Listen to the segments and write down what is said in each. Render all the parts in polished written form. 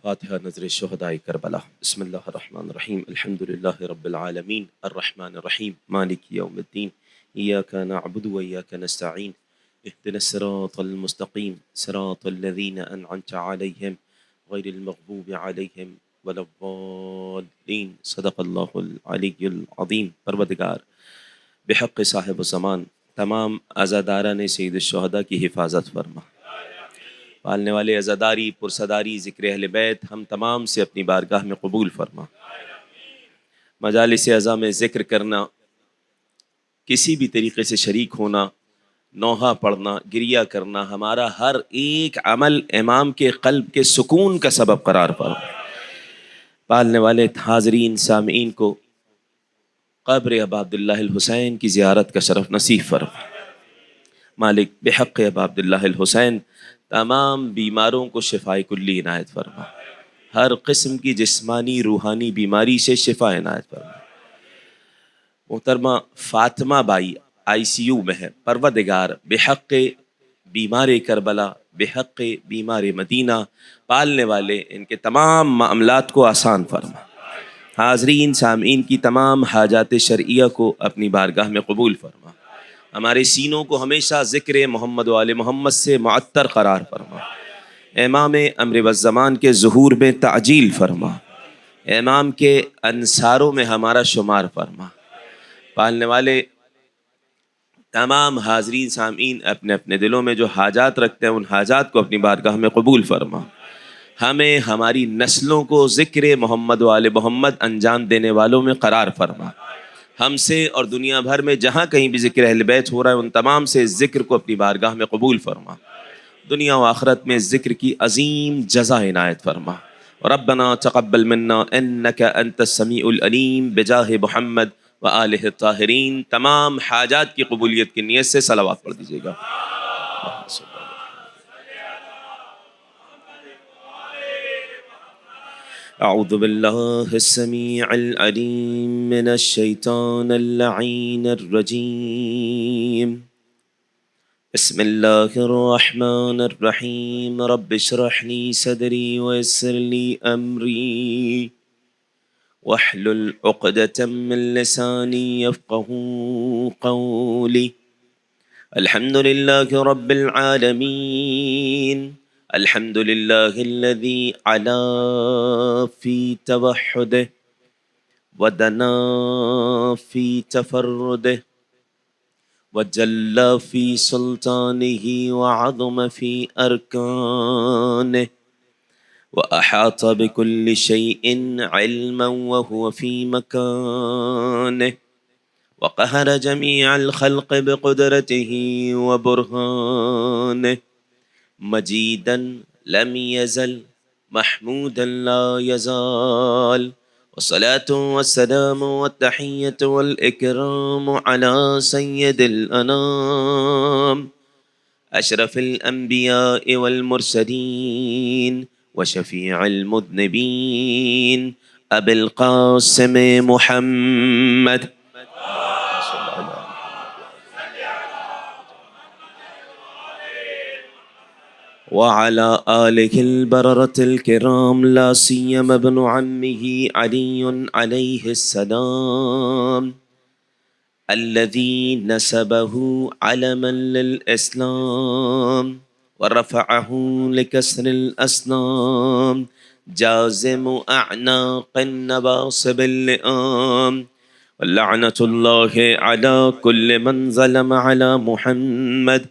فاتحة نذر الشهداء كربلاء. بسم الله الرحمن الرحيم. الحمد لله رب العالمين الرحمن الرحيم مالك يوم الدين. إياك نعبد وإياك نستعين. اهدنا الصراط المستقيم صراط الذين أنعمت عليهم غير المغضوب عليهم ولا الضالين. صدق الله العلي العظيم. پروردگار بحق صاحب الزمان تمام عزاداران سید الشہداء کی حفاظت فرما. پالنے والے عزاداری پرصداری ذکر اہل بیت ہم تمام سے اپنی بارگاہ میں قبول فرما. مجالس عزا میں ذکر کرنا، کسی بھی طریقے سے شریک ہونا، نوحہ پڑھنا، گریہ کرنا، ہمارا ہر ایک عمل امام کے قلب کے سکون کا سبب قرار فرما. پالنے والے حاضرین سامعین کو قبر ابا عبداللہ الحسین کی زیارت کا شرف نصیب فرما. مالک بحق ابا عبداللہ الحسین تمام بیماروں کو شفاء کلی عنایت فرما. ہر قسم کی جسمانی روحانی بیماری سے شفا عنایت فرما. محترمہ فاطمہ بائی ICU میں ہے. پروردگار بحق بیمار کربلا، بحق بیمار مدینہ، پالنے والے ان کے تمام معاملات کو آسان فرما. حاضرین سامعین کی تمام حاجات شرعیہ کو اپنی بارگاہ میں قبول فرما. ہمارے سینوں کو ہمیشہ ذکر محمد و آل محمد سے معطر قرار فرما. امام امر والزمان کے ظہور میں تعجیل فرما. امام کے انصاروں میں ہمارا شمار فرما. پالنے والے تمام حاضرین سامعین اپنے اپنے دلوں میں جو حاجات رکھتے ہیں ان حاجات کو اپنی بارگاہ میں قبول فرما. ہمیں ہماری نسلوں کو ذکر محمد و آل محمد انجام دینے والوں میں قرار فرما. ہم سے اور دنیا بھر میں جہاں کہیں بھی ذکر اہل بیت ہو رہا ہے ان تمام سے ذکر کو اپنی بارگاہ میں قبول فرما. دنیا و آخرت میں ذکر کی عظیم جزا عنایت فرما. ربنا تقبل منا انک انت السمیع العلیم بجاہ محمد و آلہ الطاہرین. تمام حاجات کی قبولیت کی نیت سے صلوات پڑھ دیجیے گا. اعوذ باللہ السمیع العلیم من الشیطان اللعین الرجیم. بسم اللہ الرحمن الرحیم. رب اشرح لی صدری ویسر لی امری واحلل عقدۃ من لسانی یفقہوا قولی. الحمد للہ رب العالمین. الحمد للہ الذی علا فی توحدہ ودنا فی تفردہ وجل فی سلطانہ وعظم فی ارکانہ واحاط بکل شیء علما وهو فی مکانہ وقہر جمیع الخلق بقدرته وبرہانہ. مجیدا لم یزل محمودا لا یزال. والصلاة والسلام والتحیة والإکرام على سید الانام اشرف الانبیاء والمرسلین وشفیع المذنبین ابی القاسم محمد وعلى آله البررة الكرام لا سيما ابن عمه علي عليه السلام الذي نسبه علما للإسلام ورفعه لكسر الأصنام جازم أعناق النواصب اللئام. ولعنة الله على كل من ظلم على محمد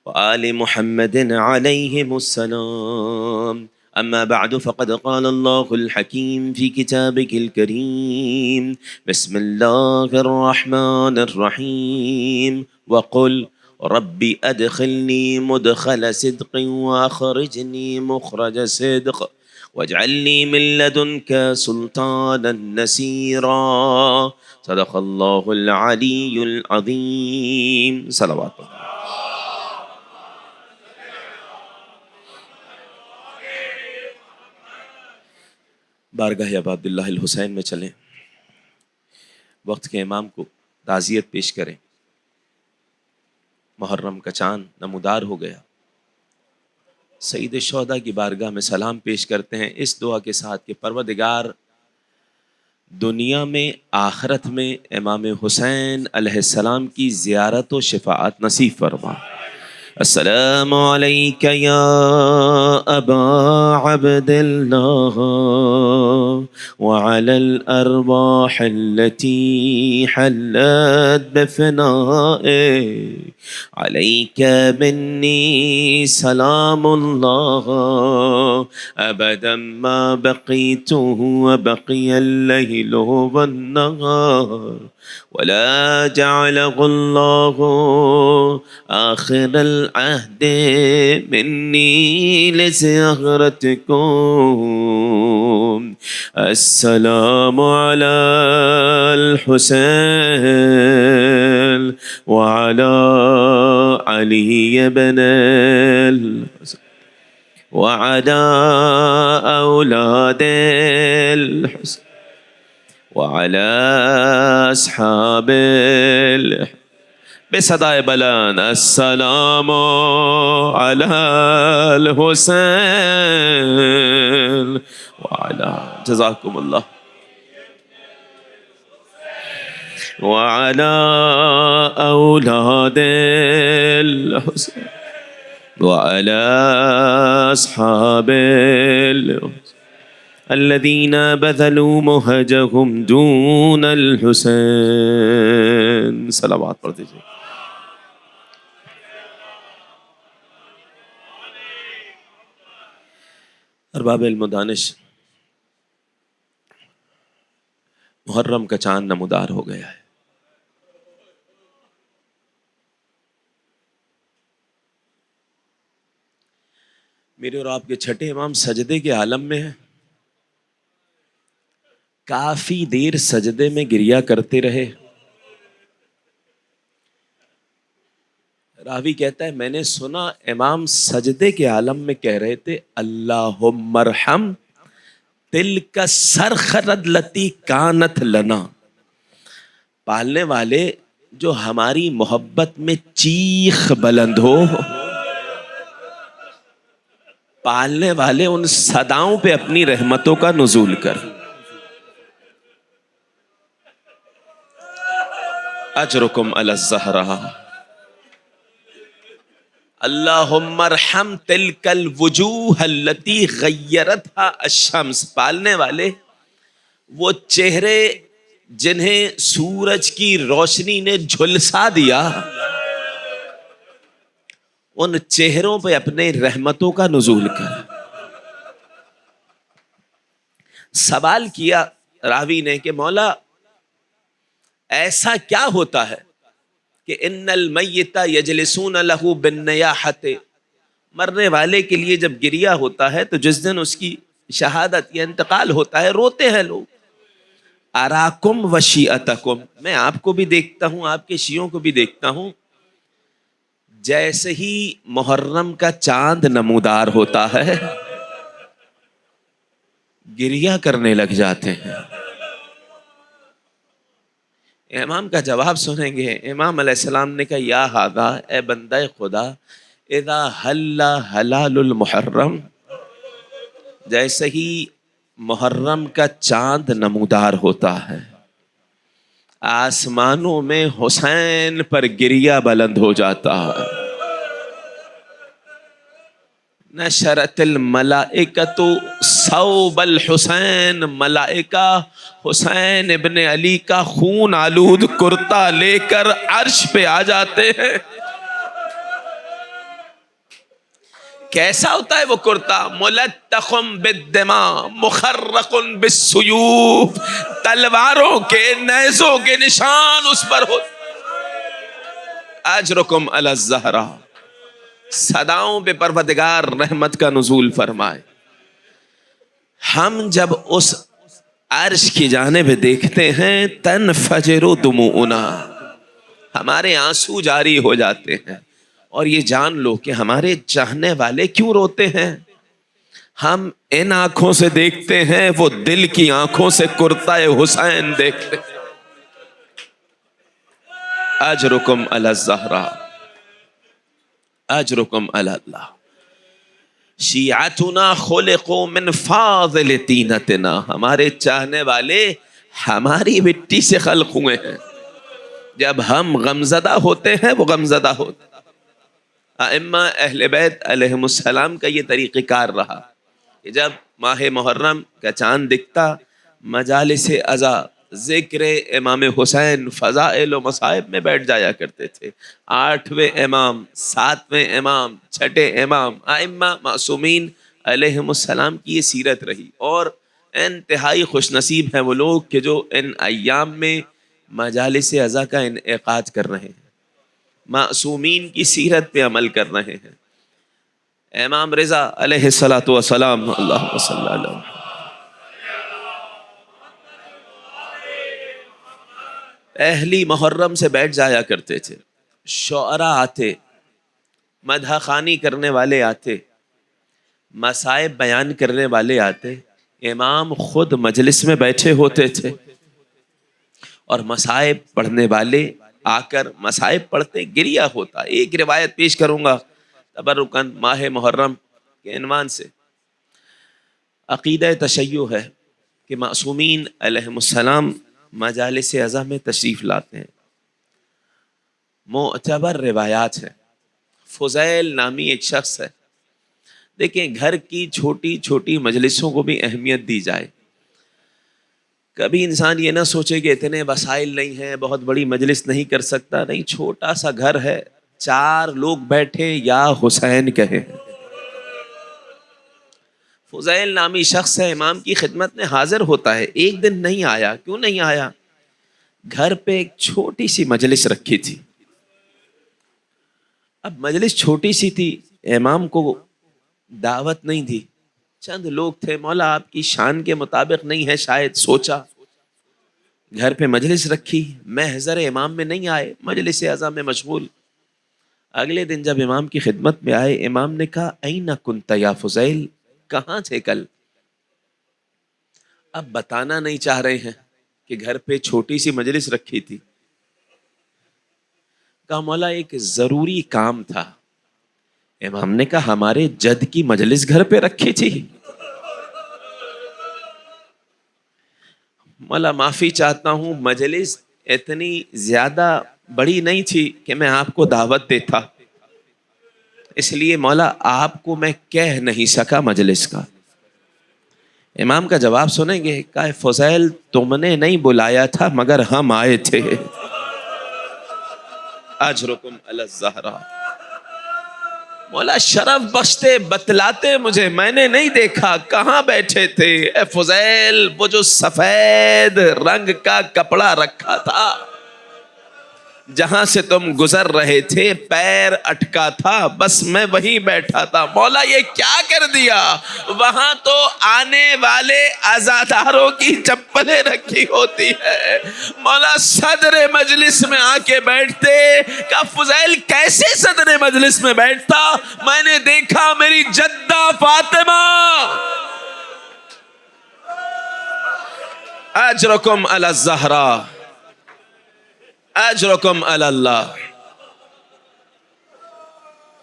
وآل محمد عليهم السلام. أما بعد فقد قال الله الحكيم في كتابك الكريم. بسم الله الرحمن الرحيم. وقل رب أدخلني مدخل صدق وأخرجني مخرج صدق واجعل لي من لدنك سلطانا نصيرا. صدق الله العلي العظيم. صلوات الله. بارگاہ ابا عبداللہ الحسین میں چلیں. وقت کے امام کو تعزیت پیش کریں. محرم کا چاند نمودار ہو گیا. سید شہداء کی بارگاہ میں سلام پیش کرتے ہیں اس دعا کے ساتھ کہ پروردگار دنیا میں آخرت میں امام حسین علیہ السلام کی زیارت و شفاعت نصیب فرما. السلام علیک یا ابا عبد اللہ وعلى الأرواح التي حلت بفنائك عليك مني سلام الله أبدا ما بقيت وبقي الليل والنهار ولا جعله الله آخر العهد مني لزيارتكم. السلام على الحسين وعلى علي بن الحسين وعلى أولاد الحسين وعلى أصحاب الحسين بصدائے بلند السلام على الحسين وعلى جزاكم الله وعلى أولاد الحسين وعلى أصحاب الحسين الذين بذلوا مهجهم دون الحسين. صلوات پڑھ دیجیے. ارباب علم و دانش، محرم کا چاند نمودار ہو گیا ہے. میرے اور آپ کے چھٹے امام سجدے کے عالم میں ہیں. کافی دیر سجدے میں گریا کرتے رہے. راوی کہتا ہے میں نے سنا امام سجدے کے عالم میں کہہ رہے تھے اللہم ارحم تلک الصرخۃ التی کانت لنا. پالنے والے جو ہماری محبت میں چیخ بلند ہو، پالنے والے ان صداؤں پہ اپنی رحمتوں کا نزول کر. اجرکم علی الزہرا. اللہم ارحم تلک الوجوہ التی غیرتھا الشمس. پالنے والے وہ چہرے جنہیں سورج کی روشنی نے جھلسا دیا، ان چہروں پہ اپنے رحمتوں کا نزول کر. سوال کیا راوی نے کہ مولا ایسا کیا ہوتا ہے کہ ان المیت یجلسون لہ بالنیاحۃ، مرنے والے کے لیے جب گریا ہوتا ہے تو جس دن اس کی شہادت یا انتقال ہوتا ہے روتے ہیں لوگ. اراکم وشیعتکم، میں آپ کو بھی دیکھتا ہوں، آپ کے شیعوں کو بھی دیکھتا ہوں، جیسے ہی محرم کا چاند نمودار ہوتا ہے گریا کرنے لگ جاتے ہیں. امام کا جواب سنیں گے. امام علیہ السلام نے کہا یا ھذا، اے بندہ خدا، اذا حل ہلال المحرم، جیسے ہی محرم کا چاند نمودار ہوتا ہے آسمانوں میں حسین پر گریا بلند ہو جاتا ہے. نشرت الملائکۃ ثوب الحسین، ملائکہ حسین ابن علی کا خون آلود کرتا لے کر عرش پہ آ جاتے ہیں. کیسا ہوتا ہے وہ کرتا؟ ملتخ بالدماء مخرق بالسیوف، تلواروں کے نیزوں کے نشان اس پر ہو. اجرکم علی الزہرا. صداؤں پہ پروردگار رحمت کا نزول فرمائے. ہم جب اس عرش کی جانب دیکھتے ہیں تنفجر دموعنا، ہمارے آنسو جاری ہو جاتے ہیں. اور یہ جان لو کہ ہمارے چاہنے والے کیوں روتے ہیں. ہم ان آنکھوں سے دیکھتے ہیں، وہ دل کی آنکھوں سے کرتا حسین دیکھتے ہیں. اجرکم علی الزہرا، اجرکم علی اللہ. شیعتنا خلقوا من فاضل طینتنا، ہمارے چاہنے والے ہماری مٹی سے خلق ہوئے ہیں، جب ہم غمزدہ ہوتے ہیں وہ غمزدہ ہوتے ہیں۔ ائمہ اہل بیت علیہم السلام کا یہ طریقہ کار رہا کہ جب ماہ محرم کا چاند دکھتا، مجالس عزا، ذکر امام حسین، فضائل و مصائب میں بیٹھ جایا کرتے تھے۔ 8ویں امام، 7ویں امام، 6 امام، ائمہ معصومین علیہم السلام کی یہ سیرت رہی، اور انتہائی خوش نصیب ہیں وہ لوگ کہ جو ان ایام میں مجالس عزا کا انعقاد کر رہے ہیں، معصومین کی سیرت پہ عمل کر رہے ہیں۔ امام رضا علیہ الصلوۃ والسلام، اللہم صلی علی محمد، پہلی محرم سے بیٹھ جایا کرتے تھے، شعراء آتے، مدح خوانی کرنے والے آتے، مصائب بیان کرنے والے آتے، امام خود مجلس میں بیٹھے ہوتے تھے، اور مصائب پڑھنے والے آ کر مصائب پڑھتے، گریہ ہوتا۔ ایک روایت پیش کروں گا تبرکاً ماہ محرم کے عنوان سے۔ عقیدہ تشیع ہے کہ معصومین علیہم السلام مجالس عزا میں تشریف لاتے ہیں، معتبر روایات ہیں۔ فضیل نامی ایک شخص ہے، دیکھیں گھر کی چھوٹی چھوٹی مجلسوں کو بھی اہمیت دی جائے، کبھی انسان یہ نہ سوچے کہ اتنے وسائل نہیں ہیں، بہت بڑی مجلس نہیں کر سکتا، نہیں، چھوٹا سا گھر ہے، 4 لوگ بیٹھے یا حسین کہے۔ فضیل نامی شخص ہے، امام کی خدمت میں حاضر ہوتا ہے، ایک دن نہیں آیا۔ کیوں نہیں آیا؟ گھر پہ ایک چھوٹی سی مجلس رکھی تھی۔ اب مجلس چھوٹی سی تھی، امام کو دعوت نہیں دی، چند لوگ تھے، مولا آپ کی شان کے مطابق نہیں ہے شاید، سوچا گھر پہ مجلس رکھی، محضر امام میں نہیں آئے، مجلس عزا میں مشغول۔ اگلے دن جب امام کی خدمت میں آئے، امام نے کہا این کنت یا فضیل، کہاں تھے کل؟ اب بتانا نہیں چاہ رہے ہیں کہ گھر پہ چھوٹی سی مجلس رکھی تھی۔ کہا مولا ایک ضروری کام تھا۔ امام نے کہا ہمارے جد کی مجلس گھر پہ رکھی تھی؟ مولا معافی چاہتا ہوں، مجلس اتنی زیادہ بڑی نہیں تھی کہ میں آپ کو دعوت دیتا، اس لیے مولا آپ کو میں کہہ نہیں سکا مجلس کا۔ امام کا جواب سنیں گے؟ کہا فضیل تم نے نہیں بلایا تھا مگر ہم آئے تھے، اجرکم علی الزہرا۔ مولا شرف بخشتے، بتلاتے مجھے، میں نے نہیں دیکھا، کہاں بیٹھے تھے؟ اے فضیل وہ جو سفید رنگ کا کپڑا رکھا تھا، جہاں سے تم گزر رہے تھے پیر اٹکا تھا، بس میں وہیں بیٹھا تھا۔ مولا یہ کیا کر دیا؟ وہاں تو آنے والے عزاداروں کی چپلیں رکھی ہوتی ہے، مولا صدر مجلس میں آ کے بیٹھتے۔ کہا فضیل کیسے صدر مجلس میں بیٹھتا؟ میں نے دیکھا میری جدہ فاطمہ، اجرکم علی الزہرا، اجرکم علی اللہ،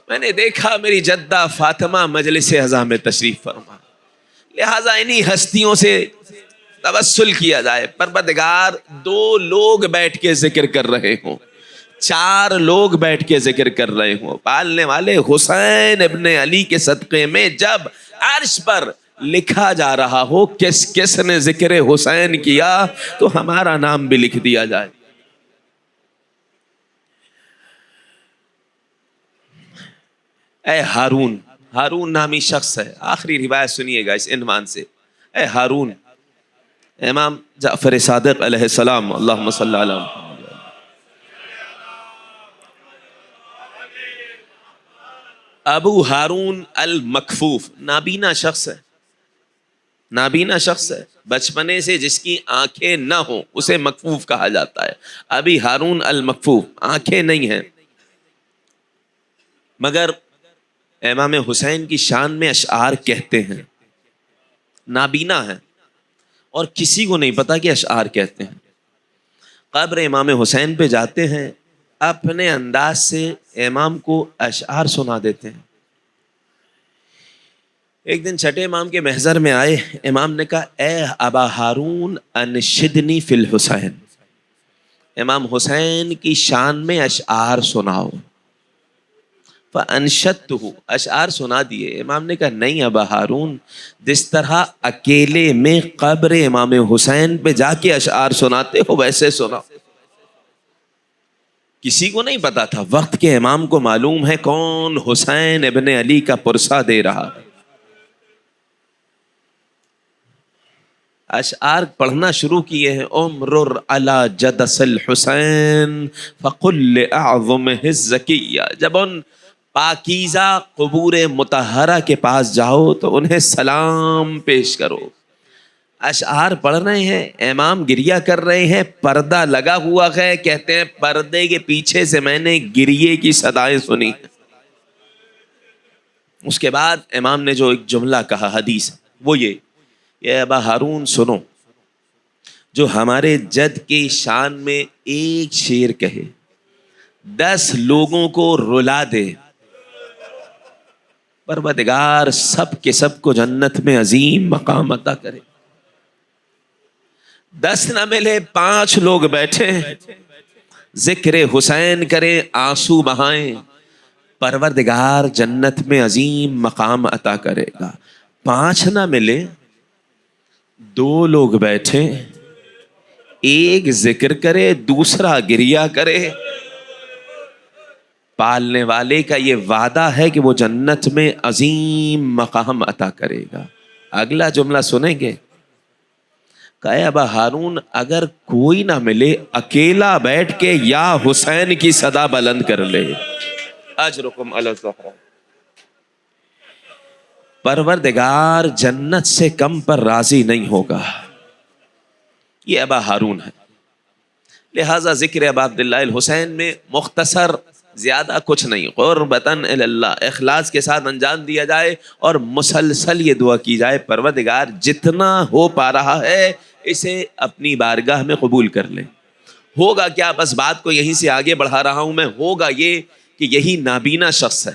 میں نے دیکھا میری جدہ فاطمہ مجلس عزا میں تشریف فرما۔ لہٰذا انہی ہستیوں سے توسل کیا جائے۔ پروردگار 2 لوگ بیٹھ کے ذکر کر رہے ہوں، 4 لوگ بیٹھ کے ذکر کر رہے ہوں، پالنے والے حسین ابن علی کے صدقے میں جب عرش پر لکھا جا رہا ہو کس کس نے ذکر حسین کیا، تو ہمارا نام بھی لکھ دیا جائے۔ اے ہارون، ہارون نامی شخص ہے، آخری روایت سنیے گا اس عنوان سے۔ اے ہارون، امام جعفر صادق علیہ السلام، اللہم صلی علی محمد، ابو ہارون المکفوف، نابینا شخص ہے، نابینا شخص ہے، بچپنے سے جس کی آنکھیں نہ ہوں اسے مکفوف کہا جاتا ہے۔ ابی ہارون المکفوف، آنکھیں نہیں ہیں، مگر امام حسین کی شان میں اشعار کہتے ہیں، نابینا ہیں اور کسی کو نہیں پتا کہ اشعار کہتے ہیں۔ قبر امام حسین پہ جاتے ہیں، اپنے انداز سے امام کو اشعار سنا دیتے ہیں۔ ایک دن چھٹے امام کے محضر میں آئے، امام نے کہا اے ابا ہارون انشدنی فی الحسین، امام حسین کی شان میں اشعار سناؤ۔ فانشدتہ، اشعار سنا دیے۔ امام نے کہا نہیں ابا ہارون، جس طرح اکیلے میں قبر امام حسین پہ جا کے اشعار سناتے ہو ویسے سناؤ۔ کسی کو نہیں پتا تھا، وقت کے امام کو معلوم ہے کون حسین ابن علی کا پرسہ دے رہا ہے۔ اشعار پڑھنا شروع کیے ہیں، امرر علی جدس الحسین فقل لاعظمہ الزکیہ، جب ان پاکیزہ قبور مطہرہ کے پاس جاؤ تو انہیں سلام پیش کرو۔ اشعار پڑھ رہے ہیں، امام گریہ کر رہے ہیں، پردہ لگا ہوا ہے، کہتے ہیں پردے کے پیچھے سے میں نے گریے کی صدائیں سنی۔ اس کے بعد امام نے جو ایک جملہ کہا حدیث، وہ یہ ابا ہارون سنو، جو ہمارے جد کی شان میں ایک شعر کہے 10 لوگوں کو رلا دے، پروردگار سب کے سب کو جنت میں عظیم مقام عطا کرے۔ 10 نہ ملے، 5 لوگ بیٹھے ذکر حسین کریں، آنسو بہائیں، پروردگار جنت میں عظیم مقام عطا کرے گا۔ 5 نہ ملے، 2 لوگ بیٹھے، ایک ذکر کرے دوسرا گریہ کرے، پالنے والے کا یہ وعدہ ہے کہ وہ جنت میں عظیم مقام عطا کرے گا۔ اگلا جملہ سنیں گے، کہا ابا ہارون اگر کوئی نہ ملے، اکیلا بیٹھ کے یا حسین کی صدا بلند کر لے، اجرکم علی الزہرا، پروردگار جنت سے کم پر راضی نہیں ہوگا۔ یہ ابا ہارون ہے۔ لہذا ذکر ابا عبداللہ الحسین میں مختصر، زیادہ کچھ نہیں، قربتاً الی اللہ، اخلاص کے ساتھ انجام دیا جائے اور مسلسل یہ دعا کی جائے پروردگار جتنا ہو پا رہا ہے اسے اپنی بارگاہ میں قبول کر لے۔ ہوگا کیا، بس بات کو یہیں سے آگے بڑھا رہا ہوں میں، ہوگا یہ کہ یہی نابینا شخص ہے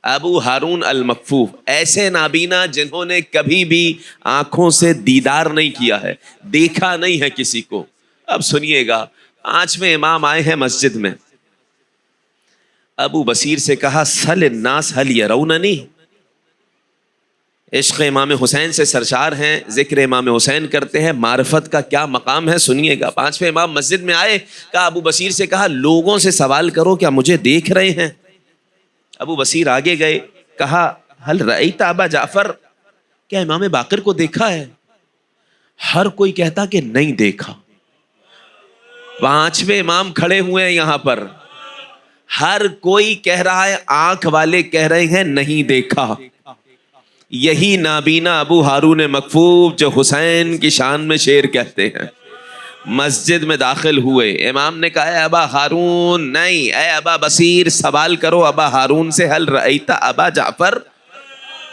ابو ہارون المکفوف، ایسے نابینا جنہوں نے کبھی بھی آنکھوں سے دیدار نہیں کیا ہے، دیکھا نہیں ہے کسی کو۔ اب سنیے گا، 5ویں امام آئے ہیں مسجد میں، ابو بصیر سے کہا سل الناس هل يروننی، عشق امام حسین سے سرشار ہیں، ذکر امام حسین کرتے ہیں، معرفت کا کیا مقام ہے، سنیے گا۔ 5ویں امام مسجد میں آئے، کہا ابو بصیر سے کہا لوگوں سے سوال کرو کیا مجھے دیکھ رہے ہیں؟ ابو بصیر آگے گئے، کہا ہل رأیت ابا جعفر، کیا امام باقر کو دیکھا ہے؟ ہر کوئی کہتا کہ نہیں دیکھا۔ 5ویں امام کھڑے ہوئے ہیں یہاں پر، ہر کوئی کہہ رہا ہے، آنکھ والے کہہ رہے ہیں نہیں دیکھا۔ یہی نابینا ابو ہارون مکفوف جو حسین کی شان میں شعر کہتے ہیں، مسجد میں داخل ہوئے، امام نے کہا اے ابا ہارون، نہیں اے ابا بصیر، سوال کرو ابا ہارون سے، ہل رأیت ابا جعفر،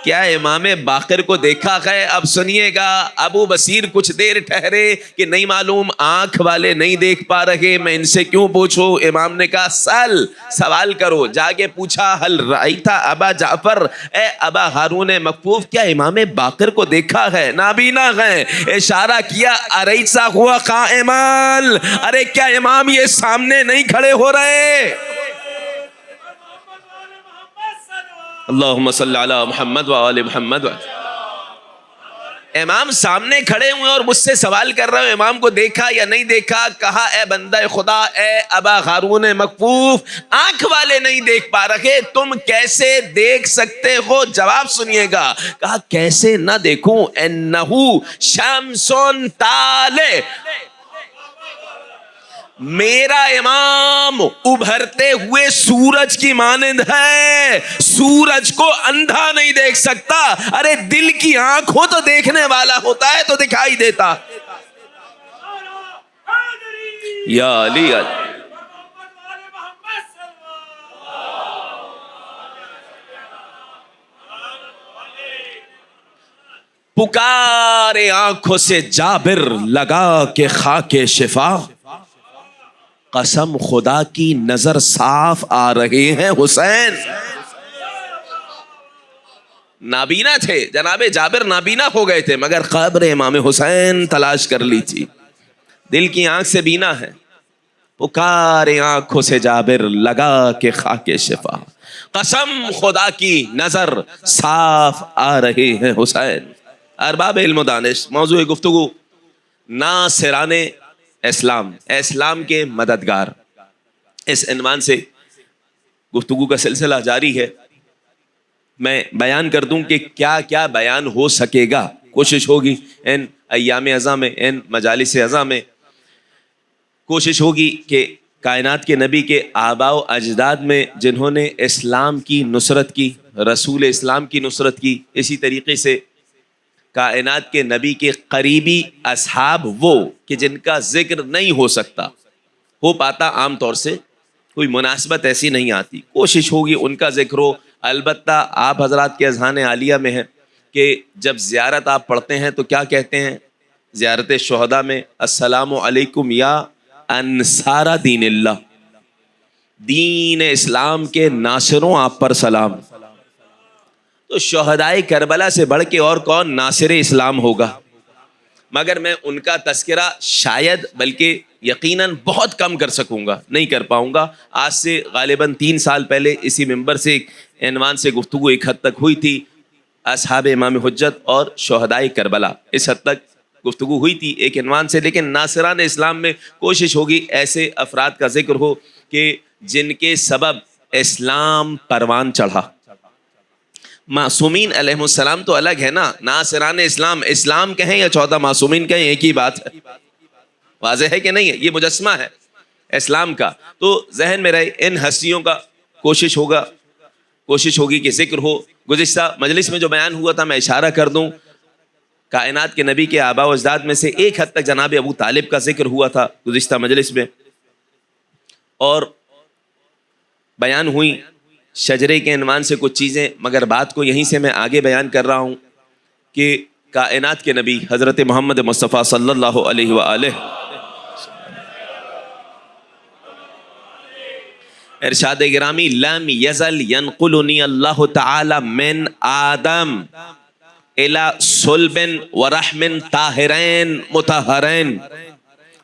کیا امام باقر کو دیکھا ہے؟ اب سنیے گا، ابو بصیر کچھ دیر ٹھہرے کہ نہیں معلوم، آنکھ والے نہیں دیکھ پا رہے، میں ان سے کیوں پوچھوں؟ امام نے کہا سل، سوال کرو۔ جا کے پوچھا ہل رأیت ابا جعفر، اے ابا ہارون مکفوف، کیا امام باقر کو دیکھا ہے؟ نابینا ہے، اشارہ کیا اریسا ہوا قائمان، ارے کیا امام یہ سامنے نہیں کھڑے ہو رہے؟ اللہم صلی علی محمد وآل محمد۔ امام سامنے کھڑے ہوئے اور مجھ سے سوال کر رہے ہو امام کو دیکھا یا نہیں دیکھا؟ کہا اے بندہ خدا، اے ابا ہارون مکفوف، آنکھ والے نہیں دیکھ پا رہے، تم کیسے دیکھ سکتے ہو؟ جواب سنیے گا، کہا کیسے نہ دیکھوں، انہو شمس طالع، میرا امام ابھرتے ہوئے سورج کی مانند ہے، سورج کو اندھا نہیں دیکھ سکتا، ارے دل کی آنکھ ہو تو دیکھنے والا ہوتا ہے تو دکھائی دیتا۔ یا علی پکارے آنکھوں سے جابر لگا کے خاک شفا، قسم خدا کی نظر صاف آ رہے ہیں حسین، نابینا تھے، جناب جابر نابینا ہو گئے تھے، مگر قبر امام حسین تلاش کر لی تھی. دل کی آنکھ سے بینا ہے، پکارے آنکھوں سے جابر لگا کے خاک شفا، قسم خدا کی نظر صاف آ رہے ہیں حسین. ارباب علم و دانش، موضوع گفتگو ناصران اسلام، اسلام کے مددگار، اس عنوان سے گفتگو کا سلسلہ جاری ہے. میں بیان کر دوں کہ کیا کیا بیان ہو سکے گا. کوشش ہوگی ان ایام ازاں میں، ان مجالس ازاں میں کوشش ہوگی کہ کائنات کے نبی کے آباء و اجداد میں جنہوں نے اسلام کی نصرت کی، رسول اسلام کی نصرت کی، اسی طریقے سے کائنات کے نبی کے قریبی اصحاب، وہ کہ جن کا ذکر نہیں ہو سکتا، ہو پاتا عام طور سے کوئی مناسبت ایسی نہیں آتی، کوشش ہوگی ان کا ذکر ہو. البتہ آپ حضرات کے اذہان عالیہ میں ہے کہ جب زیارت آپ پڑھتے ہیں تو کیا کہتے ہیں زیارت شہداء میں؟ السلام علیکم یا انصار دین اللہ، دین اسلام کے ناصروں آپ پر سلام. تو شہدائے کربلا سے بڑھ کے اور کون ناصر اسلام ہوگا؟ مگر میں ان کا تذکرہ شاید بلکہ یقیناً بہت کم کر سکوں گا، نہیں کر پاؤں گا. آج سے غالباً 3 سال پہلے اسی ممبر سے ایک عنوان سے گفتگو ایک حد تک ہوئی تھی، اصحاب امام حجت اور شہدائے کربلا، اس حد تک گفتگو ہوئی تھی ایک عنوان سے. لیکن ناصران اسلام میں کوشش ہوگی ایسے افراد کا ذکر ہو کہ جن کے سبب اسلام پروان چڑھا. معصومین علیہ السلام تو الگ ہے نا، ناصران اسلام، اسلام کہیں یا 14 معصومین کہیں ایک ہی بات ہے. واضح ہے کہ نہیں ہے؟ یہ مجسمہ ہے اسلام کا. تو ذہن میں رہے ان ہستیوں کا کوشش ہوگی کہ ذکر ہو. گزشتہ مجلس میں جو بیان ہوا تھا میں اشارہ کر دوں، کائنات کے نبی کے آباء و اجداد میں سے ایک حد تک جناب ابو طالب کا ذکر ہوا تھا گزشتہ مجلس میں، اور بیان ہوئی شجرے کے عنوان سے کچھ چیزیں. مگر بات کو یہیں سے میں آگے بیان کر رہا ہوں کہ کائنات کے نبی حضرت محمد مصطفیٰ صلی اللہ علیہ وآلہ ارشاد گرامی لم یزل ینقلنی اللہ تعالی من آدم الى صلب ورحم طاہرین مطہرین.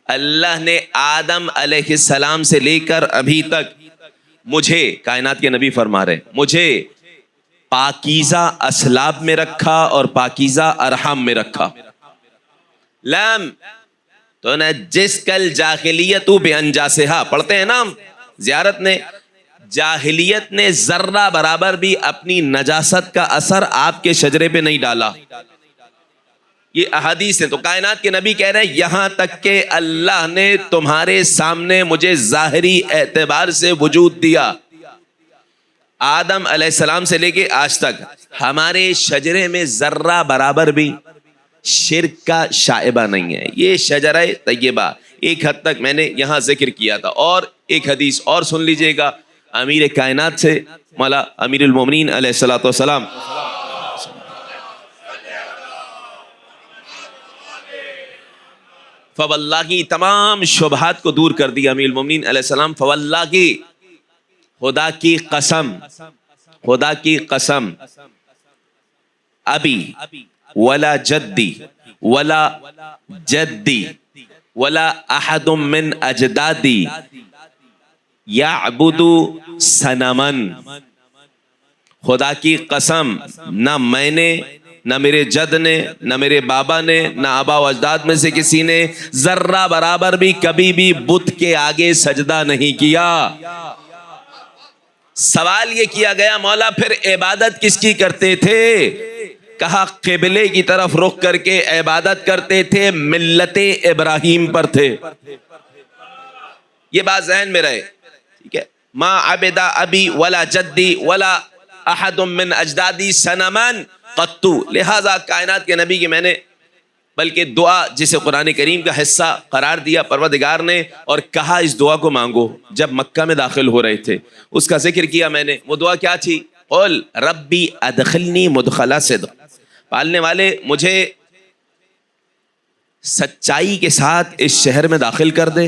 اللہ نے آدم علیہ السلام سے لے کر ابھی تک مجھے، کائنات کے نبی فرما رہے مجھے پاکیزہ اسلاب میں رکھا اور پاکیزہ ارحام میں رکھا. لم تو نجس کل جاہلیت بانجاسہا، پڑھتے ہیں نا ہم زیارت نے، جاہلیت نے ذرہ برابر بھی اپنی نجاست کا اثر آپ کے شجرے پہ نہیں ڈالا. یہ احادیث ہیں. تو کائنات کے نبی کہہ رہے ہیں یہاں تک کہ اللہ نے تمہارے سامنے مجھے ظاہری اعتبار سے وجود دیا، آدم علیہ السلام سے لے کے آج تک ہمارے شجرے میں ذرہ برابر بھی شرک کا شائبہ نہیں ہے. یہ شجرہ طیبہ ایک حد تک میں نے یہاں ذکر کیا تھا. اور ایک حدیث اور سن لیجئے گا امیر کائنات سے، مولا امیر المومنین علیہ الصلوۃ والسلام، فواللہ تمام شبہات کو دور کر دیا امیر المومنین علیہ السلام. فواللہ خدا کی قسم، خدا کی قسم، ابی ولا جدی ولا جدی ولا احد من اجدادی یعبد صنما. خدا کی قسم، نہ میں نے، نہ میرے جد نے، نہ میرے بابا نے، نہ آبا و اجداد میں سے کسی نے ذرہ برابر بھی کبھی بھی بت کے آگے سجدہ نہیں کیا. سوال یہ کیا گیا مولا پھر عبادت کس کی کرتے تھے؟ کہا قبلے کی طرف رخ کر کے عبادت کرتے تھے، ملت ابراہیم پر تھے. یہ بات ذہن میں رہے، ٹھیک ہے؟ ما عبد ابی ولا جدی ولا احد من اجدادی صنما قط. لہذا کائنات کے نبی کی میں نے بلکہ دعا جسے قرآن کریم کا حصہ قرار دیا پروردگار نے، اور کہا اس دعا کو مانگو. جب مکہ میں داخل ہو رہے تھے اس کا ذکر کیا میں نے. وہ دعا کیا تھی؟ قل ربی ادخلنی مدخل صدق، پالنے والے مجھے سچائی کے ساتھ اس شہر میں داخل کر دے،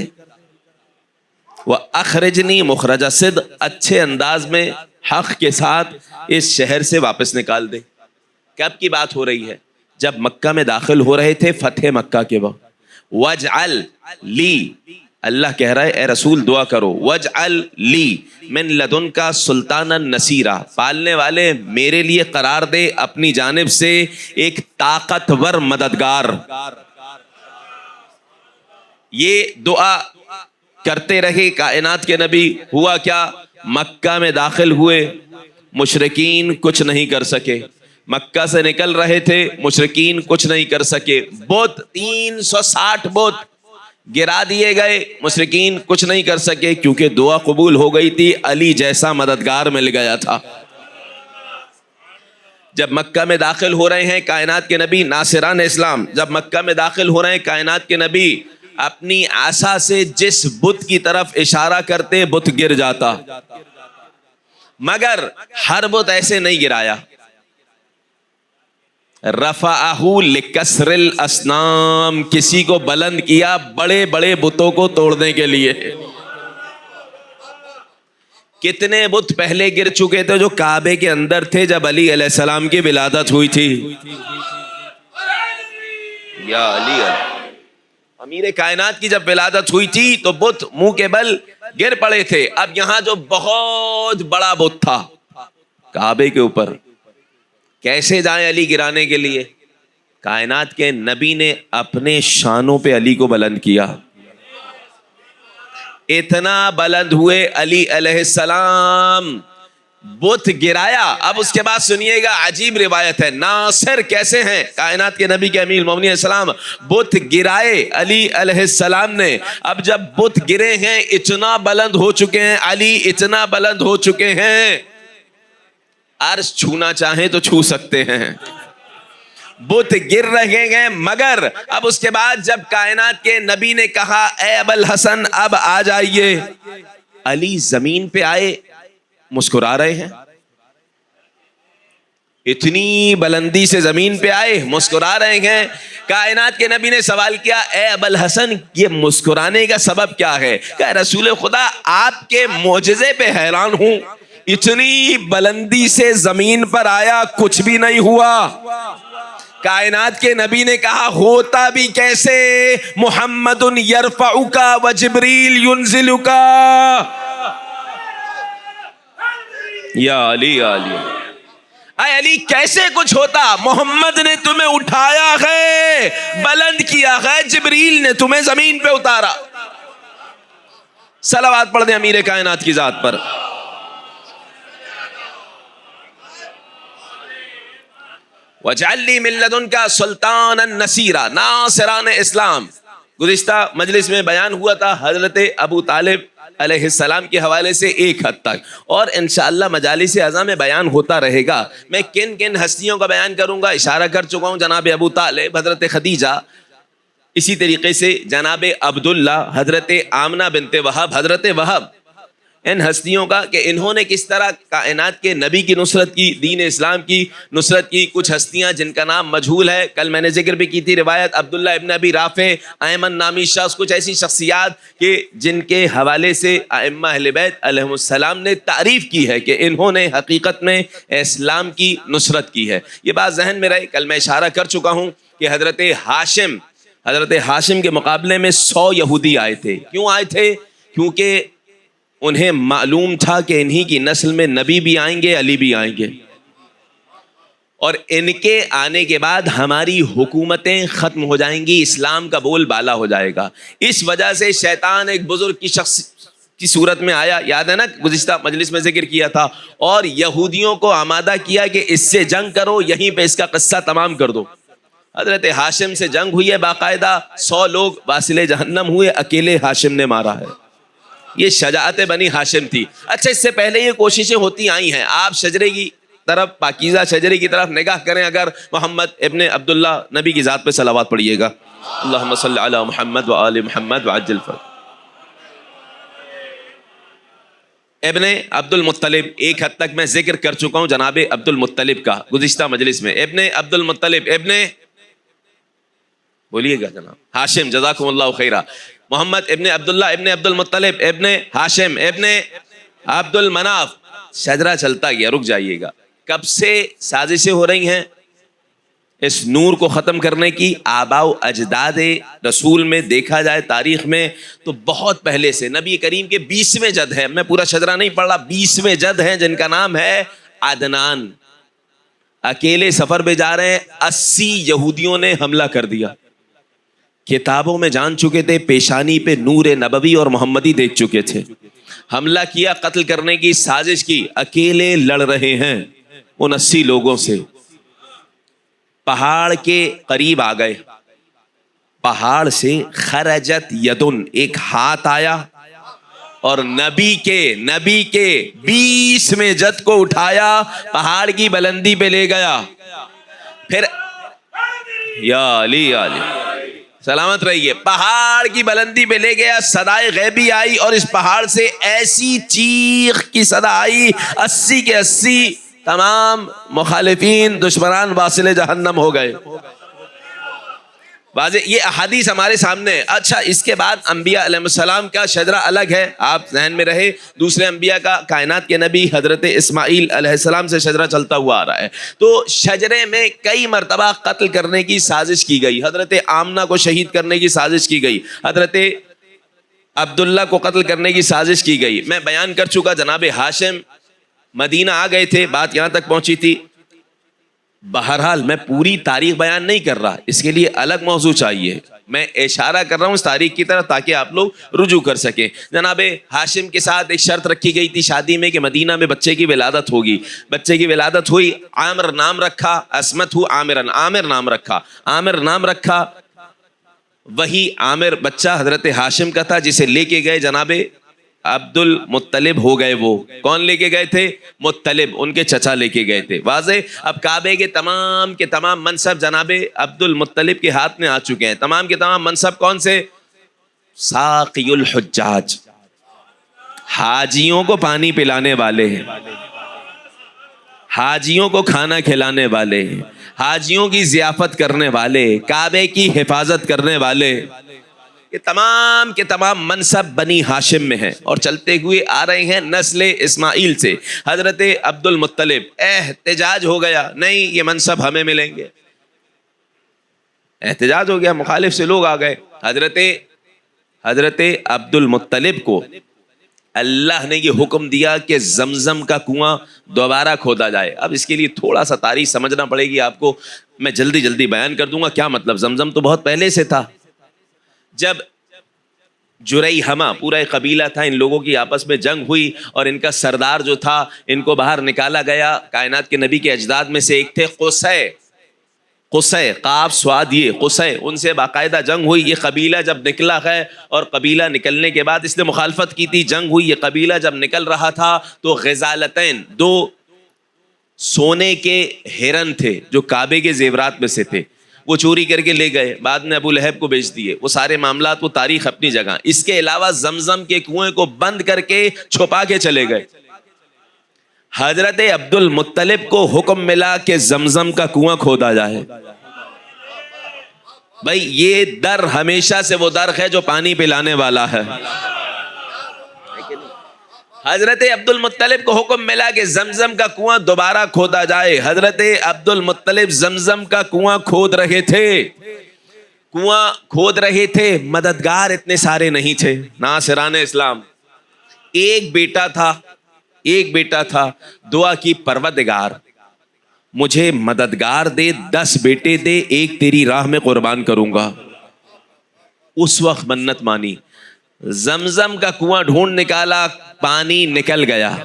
وَأَخْرِجْنِي مُخْرَجَ صِدْقٍ، اچھے انداز میں حق کے ساتھ اس شہر سے واپس نکال دے. کب کی بات ہو رہی ہے؟ جب مکہ میں داخل ہو رہے تھے فتح مکہ کے وقت. وَاجْعَلْ لی، اللہ کہہ رہا ہے اے رسول دعا کرو، وَاجْعَلْ لی من لدنکا سلطانا نصیرا، پالنے والے میرے لیے قرار دے اپنی جانب سے ایک طاقتور مددگار. یہ دعا کرتے رہے کائنات کے نبی. ہوا کیا؟ مکہ میں داخل ہوئے، مشرکین کچھ نہیں کر سکے. مکہ سے نکل رہے تھے، مشرکین کچھ نہیں کر سکے. بت 360 بت گرا دیے گئے، مشرکین کچھ نہیں کر سکے کیونکہ دعا قبول ہو گئی تھی، علی جیسا مددگار مل گیا تھا. جب مکہ میں داخل ہو رہے ہیں کائنات کے نبی ناصران اسلام، جب مکہ میں داخل ہو رہے ہیں کائنات کے نبی، اپنی عصا سے جس بت کی طرف اشارہ کرتے بت گر جاتا، مگر ہر بت ایسے نہیں گرایا. رفعہ لکسر الاسنام، کسی کو بلند کیا بڑے بڑے بتوں کو توڑنے کے لیے. کتنے بت پہلے گر چکے تھے جو کعبے کے اندر تھے جب علی علیہ السلام کی ولادت ہوئی تھی. یا علی امیر کائنات کی جب ولادت ہوئی تھی تو بت منہ کے بل گر پڑے تھے. اب یہاں جو بہت بڑا بت تھا کعبے کے اوپر، کیسے جائیں علی گرانے کے لیے؟ کائنات کے نبی نے اپنے شانوں پہ علی کو بلند کیا. اتنا بلند ہوئے علی علیہ السلام، بت گرایا. اب اس کے بعد سنیے گا، عجیب روایت ہے. ناصر کیسے ہیں کائنات کے نبی کے امیر المومنین علیہ السلام؟ بت گرائے علی علیہ السلام نے. اب جب بت گرے ہیں، اتنا بلند ہو چکے ہیں، علی اتنا بلند ہو چکے ہیں، عرش چھونا چاہیں تو چھو سکتے ہیں. بت گر رہے ہیں، مگر اب اس کے بعد جب کائنات کے نبی نے کہا اے ابوالحسن اب آ جائیے، علی زمین پہ آئے، مسکرا رہے ہیں. اتنی بلندی سے زمین پہ آئے، مسکرا رہے ہیں. کائنات کے نبی نے سوال کیا اے ابوالحسن یہ مسکرانے کا سبب کیا ہے؟ کہ رسول خدا آپ کے معجزے پہ حیران ہوں، اتنی بلندی سے زمین پر آیا کچھ بھی نہیں ہوا. کائنات کے نبی نے کہا ہوتا بھی کیسے؟ محمد یرفعک و جبریل ینزلک. یا علی علی، اے علی کیسے کچھ ہوتا؟ محمد نے تمہیں اٹھایا ہے، بلند کیا ہے، جبریل نے تمہیں زمین پہ اتارا. صلوات پڑھ دیں امیر کائنات کی ذات پر. وَاجْعَلْ لِي مِن لَّدُنْكَ سُلْطَانًا نَصِيرًا، ناصران اسلام. گزشتہ مجلس میں بیان ہوا تھا حضرت ابو طالب علیہ السلام کے حوالے سے ایک حد تک، اور انشاءاللہ مجالس اعظم میں بیان ہوتا رہے گا. میں کن کن ہستیوں کا بیان کروں گا اشارہ کر چکا ہوں. جناب ابو طالب، حضرت خدیجہ، اسی طریقے سے جناب عبداللہ، حضرت آمنہ بنت وہب، حضرت وہب، ان ہستیوں کا کہ انہوں نے کس طرح کائنات کے نبی کی نصرت کی، دین اسلام کی نصرت کی. کچھ ہستیاں جن کا نام مجہول ہے، کل میں نے ذکر بھی کی تھی روایت عبداللہ ابن ابی رافع، ایمن نامی شخص، کچھ ایسی شخصیات کہ جن کے حوالے سے ائمہ اہل بیت علیہم السلام نے تعریف کی ہے کہ انہوں نے حقیقت میں اسلام کی نصرت کی ہے. یہ بات ذہن میں رہے. کل میں اشارہ کر چکا ہوں کہ حضرت ہاشم کے مقابلے میں 100 یہودی آئے تھے. کیوں آئے تھے؟ کیونکہ انہیں معلوم تھا کہ انہی کی نسل میں نبی بھی آئیں گے، علی بھی آئیں گے، اور ان کے آنے کے بعد ہماری حکومتیں ختم ہو جائیں گی، اسلام کا بول بالا ہو جائے گا. اس وجہ سے شیطان ایک بزرگ کی شخص کی صورت میں آیا، یاد ہے نا گزشتہ مجلس میں ذکر کیا تھا، اور یہودیوں کو آمادہ کیا کہ اس سے جنگ کرو، یہیں پہ اس کا قصہ تمام کر دو. حضرت ہاشم سے جنگ ہوئی ہے باقاعدہ، 100 لوگ واصل جہنم ہوئے، اکیلے ہاشم نے مارا ہے. یہ شجاعت بنی ہاشم تھی. اچھا، اس سے پہلے یہ کوششیں ہوتی آئی ہیں. آپ شجرے کی طرف، پاکیزہ شجرے کی طرف نگاہ کریں. اگر محمد ابن عبداللہ نبی کی ذات پہ صلوات پڑھیے گا. اللہم صلی علی محمد و آل محمد وعجل فرج. ابن عبد المطلب، ایک حد تک میں ذکر کر چکا ہوں جناب عبد المطلب کا گزشتہ مجلس میں. ابن عبد المطلب ابن، بولیے گا جناب، ہاشم، جزاکم اللہ خیرہ. محمد ابن عبداللہ ابن عبد المطلب ابن ہاشم ابن عبد المناف. شجرہ چلتا گیا، رک جائیے گا. کب سے سازشیں ہو رہی ہیں؟ اس نور کو ختم کرنے کی آباء و اجداد رسول میں دیکھا جائے تاریخ میں تو بہت پہلے سے نبی کریم کے 20ویں جد ہے، میں پورا شجرہ نہیں پڑھ رہا، 20ویں جد ہیں جن کا نام ہے عدنان. اکیلے سفر پہ جا رہے ہیں، 80 یہودیوں نے حملہ کر دیا. کتابوں میں جان چکے تھے، پیشانی پہ نور نبوی اور محمدی دیکھ چکے تھے. حملہ کیا، قتل کرنے کی سازش کی، اکیلے لڑ رہے ہیں ان 80 لوگوں سے. پہاڑ کے قریب آ گئے، پہاڑ سے خرجت یدن، ایک ہاتھ آیا اور نبی کے 20ویں جد کو اٹھایا، پہاڑ کی بلندی پہ لے گیا. پھر یا علی سلامت رہیے، پہاڑ کی بلندی پہ لے گیا، صدائے غیبی آئی اور اس پہاڑ سے ایسی چیخ کی صدا آئی، 80 کے 80 تمام مخالفین دشمنان واصل جہنم ہو گئے. واضح یہ احادیث ہمارے سامنے ہے. اچھا، اس کے بعد انبیاء علیہ السلام کا شجرہ الگ ہے، آپ ذہن میں رہے. دوسرے انبیاء کا، کائنات کے نبی حضرت اسماعیل علیہ السلام سے شجرہ چلتا ہوا آ رہا ہے. تو شجرے میں کئی مرتبہ قتل کرنے کی سازش کی گئی. حضرت آمنہ کو شہید کرنے کی سازش کی گئی، حضرت عبداللہ کو قتل کرنے کی سازش کی گئی. میں بیان کر چکا، جناب ہاشم مدینہ آ گئے تھے، بات یہاں تک پہنچی تھی. بہرحال میں پوری تاریخ بیان نہیں کر رہا، اس کے لیے الگ موضوع چاہیے. میں اشارہ کر رہا ہوں اس تاریخ کی طرف تاکہ آپ لوگ رجوع کر سکیں. جناب ہاشم کے ساتھ ایک شرط رکھی گئی تھی شادی میں کہ مدینہ میں بچے کی ولادت ہوگی. بچے کی ولادت ہوئی، عامر نام رکھا، اسمت ہو عامرن، عامر نام رکھا، عامر نام رکھا. وہی عامر بچہ حضرت ہاشم کا تھا جسے لے کے گئے جناب عبد المطلب ہو گئے. وہ کون لے کے گئے تھے؟ مطلب، ان کے چچا لے کے گئے تھے. واضح، اب کعبے کے تمام منصب جناب عبد المطلب کے ہاتھ میں آ چکے ہیں. تمام کے تمام منصب کون سے؟ ساقی الحجاج، حاجیوں کو پانی پلانے والے ہیں، حاجیوں کو کھانا کھلانے والے ہیں، حاجیوں کی ضیافت کرنے والے، کعبے کی حفاظت کرنے والے. یہ تمام کے تمام منصب بنی ہاشم میں ہیں اور چلتے ہوئے آ رہے ہیں نسل اسماعیل سے. حضرت عبد المطلب، احتجاج ہو گیا، نہیں یہ منصب ہمیں ملیں گے. احتجاج ہو گیا، مخالف سے لوگ آ گئے. حضرت عبد المطلب کو اللہ نے یہ حکم دیا کہ زمزم کا کنواں دوبارہ کھودا جائے. اب اس کے لیے تھوڑا سا تاریخ سمجھنا پڑے گی آپ کو، میں جلدی بیان کر دوں گا. کیا مطلب؟ زمزم تو بہت پہلے سے تھا. جب جریحمہ پورا ایک قبیلہ تھا، ان لوگوں کی آپس میں جنگ ہوئی اور ان کا سردار جو تھا ان کو باہر نکالا گیا. کائنات کے نبی کے اجداد میں سے ایک تھے قصے، قاف صاد یہ قصے، ان سے باقاعدہ جنگ ہوئی. یہ قبیلہ جب نکلا ہے اور قبیلہ نکلنے کے بعد اس نے مخالفت کی تھی، جنگ ہوئی. یہ قبیلہ جب نکل رہا تھا تو غزالتین، 2 سونے کے ہرن تھے جو کعبے کے زیورات میں سے تھے، وہ چوری کر کے لے گئے. بعد میں ابو لہب کو بیچ دیے. وہ سارے معاملات، وہ تاریخ اپنی جگہ. اس کے علاوہ زمزم کے کنویں کو بند کر کے چھپا کے چلے گئے. حضرت عبد المطلب کو حکم ملا کہ زمزم کا کنواں کھودا جائے. بھائی یہ در ہمیشہ سے وہ در ہے جو پانی پلانے والا ہے. حضرت عبد المطلب کو حکم ملا کہ زمزم کا کنواں دوبارہ کھودا جائے. حضرت عبد المطلب زمزم کا کنواں کھود رہے تھے. مددگار اتنے سارے نہیں تھے. ناصران اسلام، ایک بیٹا تھا. دعا کی، پروردگار مجھے مددگار دے، 10 بیٹے دے، ایک تیری راہ میں قربان کروں گا. اس وقت منت مانی. زمزم کا کنواں ڈھونڈ نکالا، پانی نکل گیا.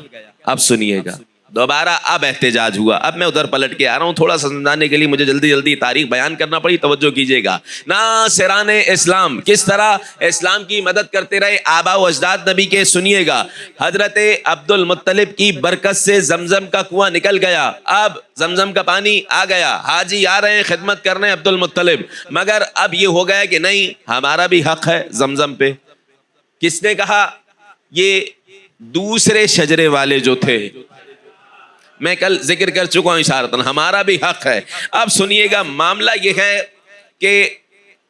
اب سنیے گا دوبارہ، اب احتجاج ہوا. اب میں ادھر پلٹ کے آ رہا ہوں، تھوڑا سا سمجھانے کے لیے مجھے جلدی تاریخ بیان کرنا پڑی، توجہ کیجیے گا. ناصران اسلام کس طرح اسلام کی مدد کرتے رہے، آباء و اجداد نبی کے. سنیے گا، حضرت عبد المطلب کی برکت سے زمزم کا کنواں نکل گیا. اب زمزم کا پانی آ گیا، حاجی آ رہے ہیں خدمت کرنے عبد المطلب. مگر اب یہ ہو گیا کہ نہیں، ہمارا بھی حق ہے زمزم پہ. کس نے کہا؟ یہ دوسرے شجرے والے جو تھے، میں کل ذکر کر چکا ہوں اشارتاً، ہمارا بھی حق ہے. اب سنیے گا، معاملہ یہ ہے کہ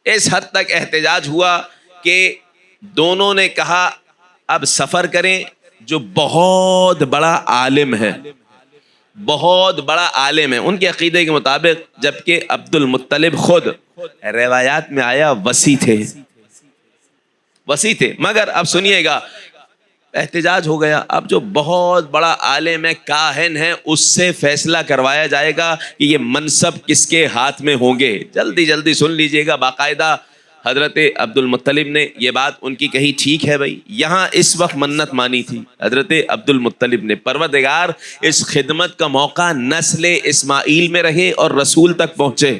اس حد تک احتجاج ہوا کہ دونوں نے کہا اب سفر کریں. جو بہت بڑا عالم ہے، بہت بڑا عالم ہے ان کے عقیدے کے مطابق، جبکہ عبد المطلب خود روایات میں آیا وسیع تھے. مگر اب سنیے گا، احتجاج ہو گیا. اب جو بہت بڑا عالم ہے، کاہن ہے، اس سے فیصلہ کروایا جائے گا کہ یہ منصب کس کے ہاتھ میں ہوں گے. جلدی جلدی سن لیجئے گا. باقاعدہ حضرت عبد المطلب نے یہ بات ان کی کہی، ٹھیک ہے بھائی. یہاں اس وقت منت مانی تھی حضرت عبد المطلب نے، پروردگار اس خدمت کا موقع نسل اسماعیل میں رہے اور رسول تک پہنچے.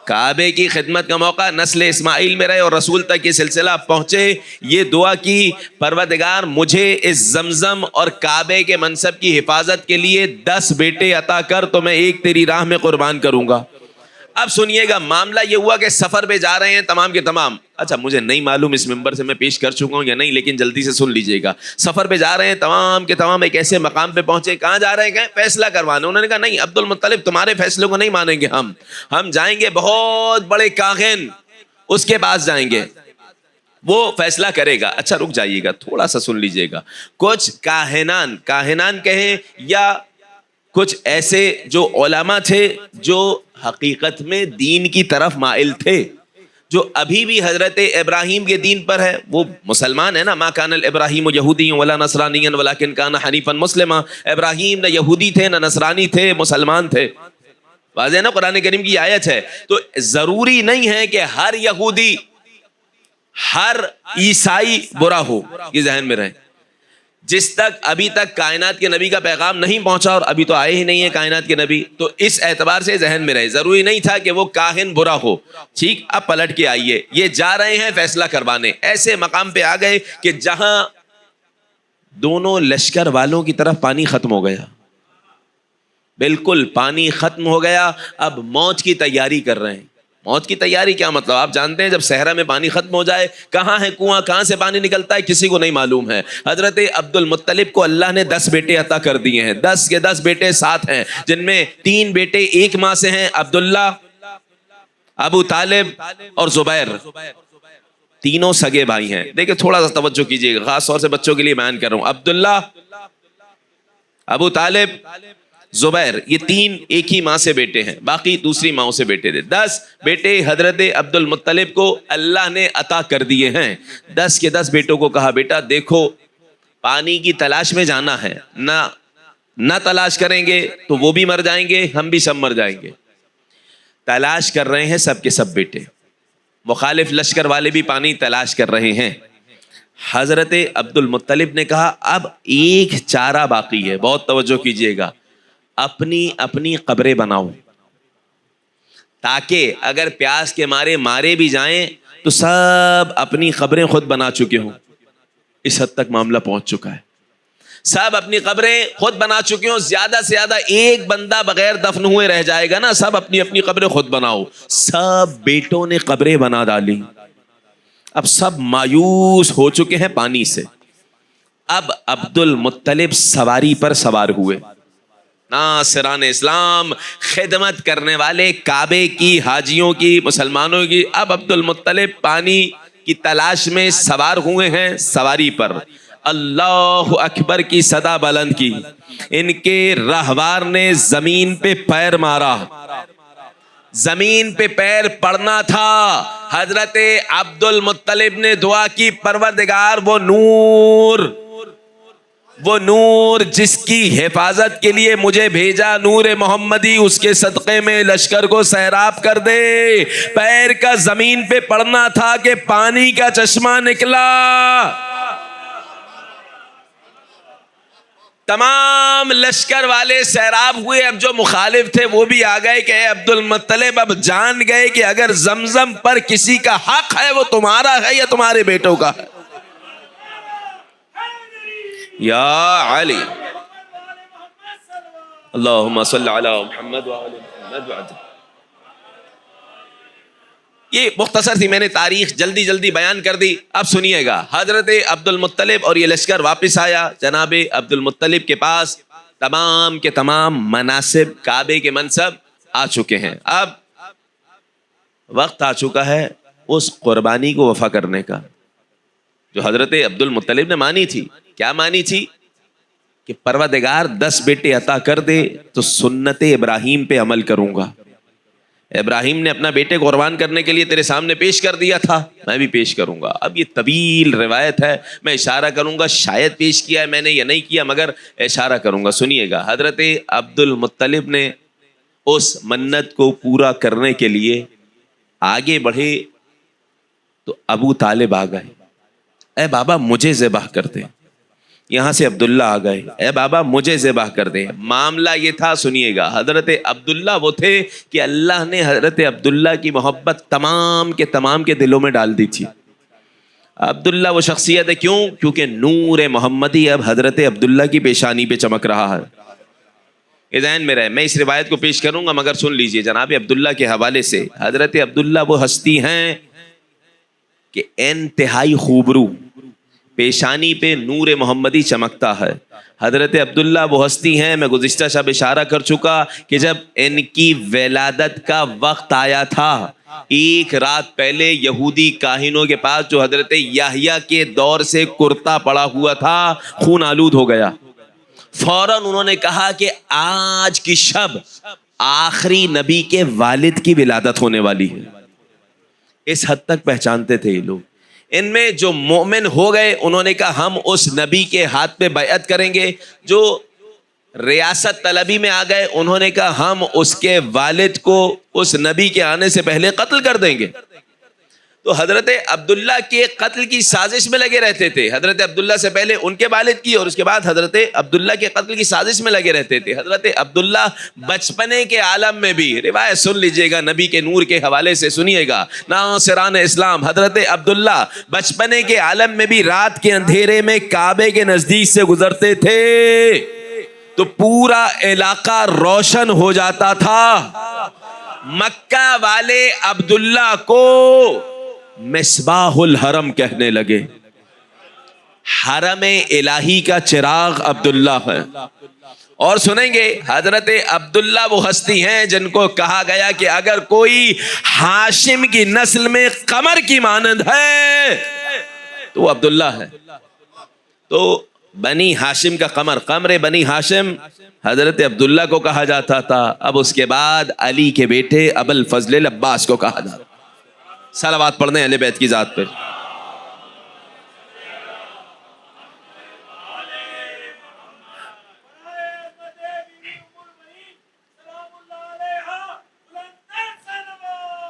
کعبے کی خدمت کا موقع نسل اسماعیل میں رہے اور رسول تک یہ سلسلہ پہنچے. یہ دعا کی، پروردگار مجھے اس زمزم اور کعبے کے منصب کی حفاظت کے لیے 10 بیٹے عطا کر، تو میں ایک تیری راہ میں قربان کروں گا. اب سنیے گا، معاملہ یہ ہوا کہ سفر پہ جا رہے ہیں تمام کے تمام. اچھا مجھے نہیں معلوم اس ممبر سے میں پیش کر چکا ہوں یا نہیں، لیکن جلدی سے سن لیجئے گا. سفر پہ جا رہے ہیں تمام کے تمام، ایک ایسے مقام پہ پہنچے. کہاں جا رہے ہیں؟ فیصلہ کروانے. انہوں نے کہا نہیں عبد المطلب، تمہارے فیصلوں کو نہیں مانیں گے ہم جائیں گے بہت بڑے کاہن، اس کے پاس جائیں گے، وہ فیصلہ کرے گا. اچھا رک جائیے گا، تھوڑا سا سن لیجئے گا. کچھ کاہنان کہیں یا کچھ ایسے جو علماء تھے جو حقیقت میں دین کی طرف مائل تھے، جو ابھی بھی حضرت ابراہیم کے دین پر ہے. وہ مسلمان ہے نا، ما کان ابراہیم یہودی ولا نصرانی ولکن کان حنیفا مسلما. ابراہیم نہ یہودی تھے نہ نصرانی تھے، مسلمان تھے. واضح ہے نا، قرآن کریم کی آیت ہے. تو ضروری نہیں ہے کہ ہر یہودی ہر عیسائی برا ہو، یہ ذہن میں رہے. جس تک ابھی تک کائنات کے نبی کا پیغام نہیں پہنچا، اور ابھی تو آئے ہی نہیں ہے کائنات کے نبی، تو اس اعتبار سے ذہن میں رہے. ضروری نہیں تھا کہ وہ کاہن برا ہو. ٹھیک، اب پلٹ کے آئیے. یہ جا رہے ہیں فیصلہ کروانے. ایسے مقام پہ آ گئے کہ جہاں دونوں لشکر والوں کی طرف پانی ختم ہو گیا، بالکل پانی ختم ہو گیا. اب موت کی تیاری کر رہے ہیں. موت کی تیاری کیا مطلب؟ آپ جانتے ہیں جب صحرا میں پانی ختم ہو جائے، کہاں ہے کنواں، کہاں سے پانی نکلتا ہے، کسی کو نہیں معلوم ہے. حضرت عبد المطلب کو اللہ نے 10 بیٹے عطا کر دیے ہیں. 10 کے 10 بیٹے 7 ہیں، جن میں 3 بیٹے ایک ماں سے ہیں، عبداللہ، ابو طالب اور زبیر. تینوں سگے بھائی ہیں. دیکھیں تھوڑا سا توجہ کیجیے گا، خاص طور سے بچوں کے لیے بیان کر رہا ہوں. عبداللہ، ابو طالب، زبیر، یہ 3 ایک ہی ماں سے بیٹے ہیں، باقی دوسری ماں سے بیٹے تھے. 10 بیٹے حضرت عبد المطلب کو اللہ نے عطا کر دیے ہیں. 10 کے 10 بیٹوں کو کہا بیٹا دیکھو، پانی کی تلاش میں جانا ہے، نہ تلاش کریں گے تو وہ بھی مر جائیں گے، ہم بھی سب مر جائیں گے. تلاش کر رہے ہیں سب کے سب بیٹے. مخالف لشکر والے بھی پانی تلاش کر رہے ہیں. حضرت عبد المطلب نے کہا اب ایک چارہ باقی ہے. بہت توجہ کیجیے گا. اپنی قبریں بناؤ، تاکہ اگر پیاس کے مارے بھی جائیں تو سب اپنی قبریں خود بنا چکے ہوں. اس حد تک معاملہ پہنچ چکا ہے. سب اپنی قبریں خود بنا چکے ہوں. زیادہ سے زیادہ ایک بندہ بغیر دفن ہوئے رہ جائے گا نا. سب اپنی قبریں خود بناؤ. سب بیٹوں نے قبریں بنا ڈالی. اب سب مایوس ہو چکے ہیں پانی سے. اب عبد المطلب سواری پر سوار ہوئے. ناصران اسلام، خدمت کرنے والے کعبے کی، حاجیوں کی، مسلمانوں کی. اب عبد المطلب پانی کی تلاش میں سوار ہوئے ہیں سواری پر. اللہ اکبر کی صدا بلند کی. ان کے راہوار نے زمین پہ پیر مارا. زمین پہ پیر پڑنا تھا. حضرت عبد المطلب نے دعا کی، پروردگار وہ نور جس کی حفاظت کے لیے مجھے بھیجا، نور محمدی، اس کے صدقے میں لشکر کو سیراب کر دے. پیر کا زمین پہ پڑنا تھا کہ پانی کا چشمہ نکلا. تمام لشکر والے سیراب ہوئے. اب جو مخالف تھے وہ بھی آ گئے کہ اے عبد المطلب، اب جان گئے کہ اگر زمزم پر کسی کا حق ہے وہ تمہارا ہے یا تمہارے بیٹوں کا ہے. یا علی اللہم صلی علی محمد وعلی محمد وعلی. یہ مختصر تھی، میں نے تاریخ جلدی بیان کر دی. اب سنیے گا، حضرت عبد المطلب اور یہ لشکر واپس آیا. جناب عبد المطلب کے پاس تمام کے تمام مناسب، کعبے کے منصب آ چکے ہیں. اب وقت آ چکا ہے اس قربانی کو وفا کرنے کا جو حضرت عبد المطلب نے مانی تھی. کیا مانی تھی؟ کہ پروردگار 10 بیٹے عطا کر دے تو سنت ابراہیم پہ عمل کروں گا. ابراہیم نے اپنا بیٹے کو قربان کرنے کے لیے تیرے سامنے پیش کر دیا تھا، میں بھی پیش کروں گا. اب یہ طویل روایت ہے، میں اشارہ کروں گا، شاید پیش کیا ہے میں نے یا نہیں کیا، مگر اشارہ کروں گا. سنیے گا. حضرت عبد المطلب نے اس منت کو پورا کرنے کے لیے آگے بڑھے تو ابو طالب آ گئے. اے بابا مجھے ذبح کر دے. یہاں سے عبداللہ آ گئے. اے بابا مجھے ذبح کر دے. معاملہ یہ تھا، سنیے گا، حضرت عبداللہ وہ تھے کہ اللہ نے حضرت عبداللہ کی محبت تمام کے دلوں میں ڈال دی تھی. عبداللہ وہ شخصیت ہے، کیوں؟ کیونکہ نور محمدی اب حضرت عبداللہ کی پیشانی پہ چمک رہا ہے. یہ ذہن میں رہے. میں اس روایت کو پیش کروں گا مگر سن لیجئے جناب عبداللہ کے حوالے سے. حضرت عبداللہ وہ ہستی ہیں کہ انتہائی خوبرو، پیشانی پہ نور محمدی چمکتا ہے. حضرت عبداللہ وہ ہستی ہیں، میں گزشتہ شب اشارہ کر چکا کہ جب ان کی ولادت کا وقت آیا تھا، ایک رات پہلے یہودی کاہنوں کے پاس جو حضرت یحییٰ کے دور سے کرتا پڑا ہوا تھا خون آلود ہو گیا. فوراً انہوں نے کہا کہ آج کی شب آخری نبی کے والد کی ولادت ہونے والی ہے. اس حد تک پہچانتے تھے یہ لوگ. ان میں جو مومن ہو گئے انہوں نے کہا ہم اس نبی کے ہاتھ پہ بیعت کریں گے. جو ریاست طلبی میں آ گئے انہوں نے کہا ہم اس کے والد کو اس نبی کے آنے سے پہلے قتل کر دیں گے. تو حضرت عبداللہ کے قتل کی سازش میں لگے رہتے تھے. حضرت عبداللہ سے پہلے ان کے والد کی اور اس کے بعد حضرت عبداللہ کے قتل کی سازش میں لگے رہتے تھے. حضرت عبداللہ بچپنے کے عالم میں بھی، روایت سن لیجئے گا نبی کے نور کے حوالے سے، سنیے گا، ناصران اسلام، حضرت عبداللہ بچپنے کے عالم میں بھی رات کے اندھیرے میں کعبے کے نزدیک سے گزرتے تھے تو پورا علاقہ روشن ہو جاتا تھا. مکہ والے عبداللہ کو مصباح الحرم کہنے لگے. حرم الہی کا چراغ عبداللہ ہے. اور سنیں گے حضرت عبداللہ وہ ہستی ہیں جن کو کہا گیا کہ اگر کوئی ہاشم کی نسل میں قمر کی مانند ہے تو وہ عبداللہ ہے. تو بنی ہاشم کا قمر، قمر بنی ہاشم حضرت عبداللہ کو کہا جاتا تھا. اب اس کے بعد علی کے بیٹے ابو الفضل عباس کو کہا جاتا. صلوات پڑھنے اہل بیت کی ذات پہ.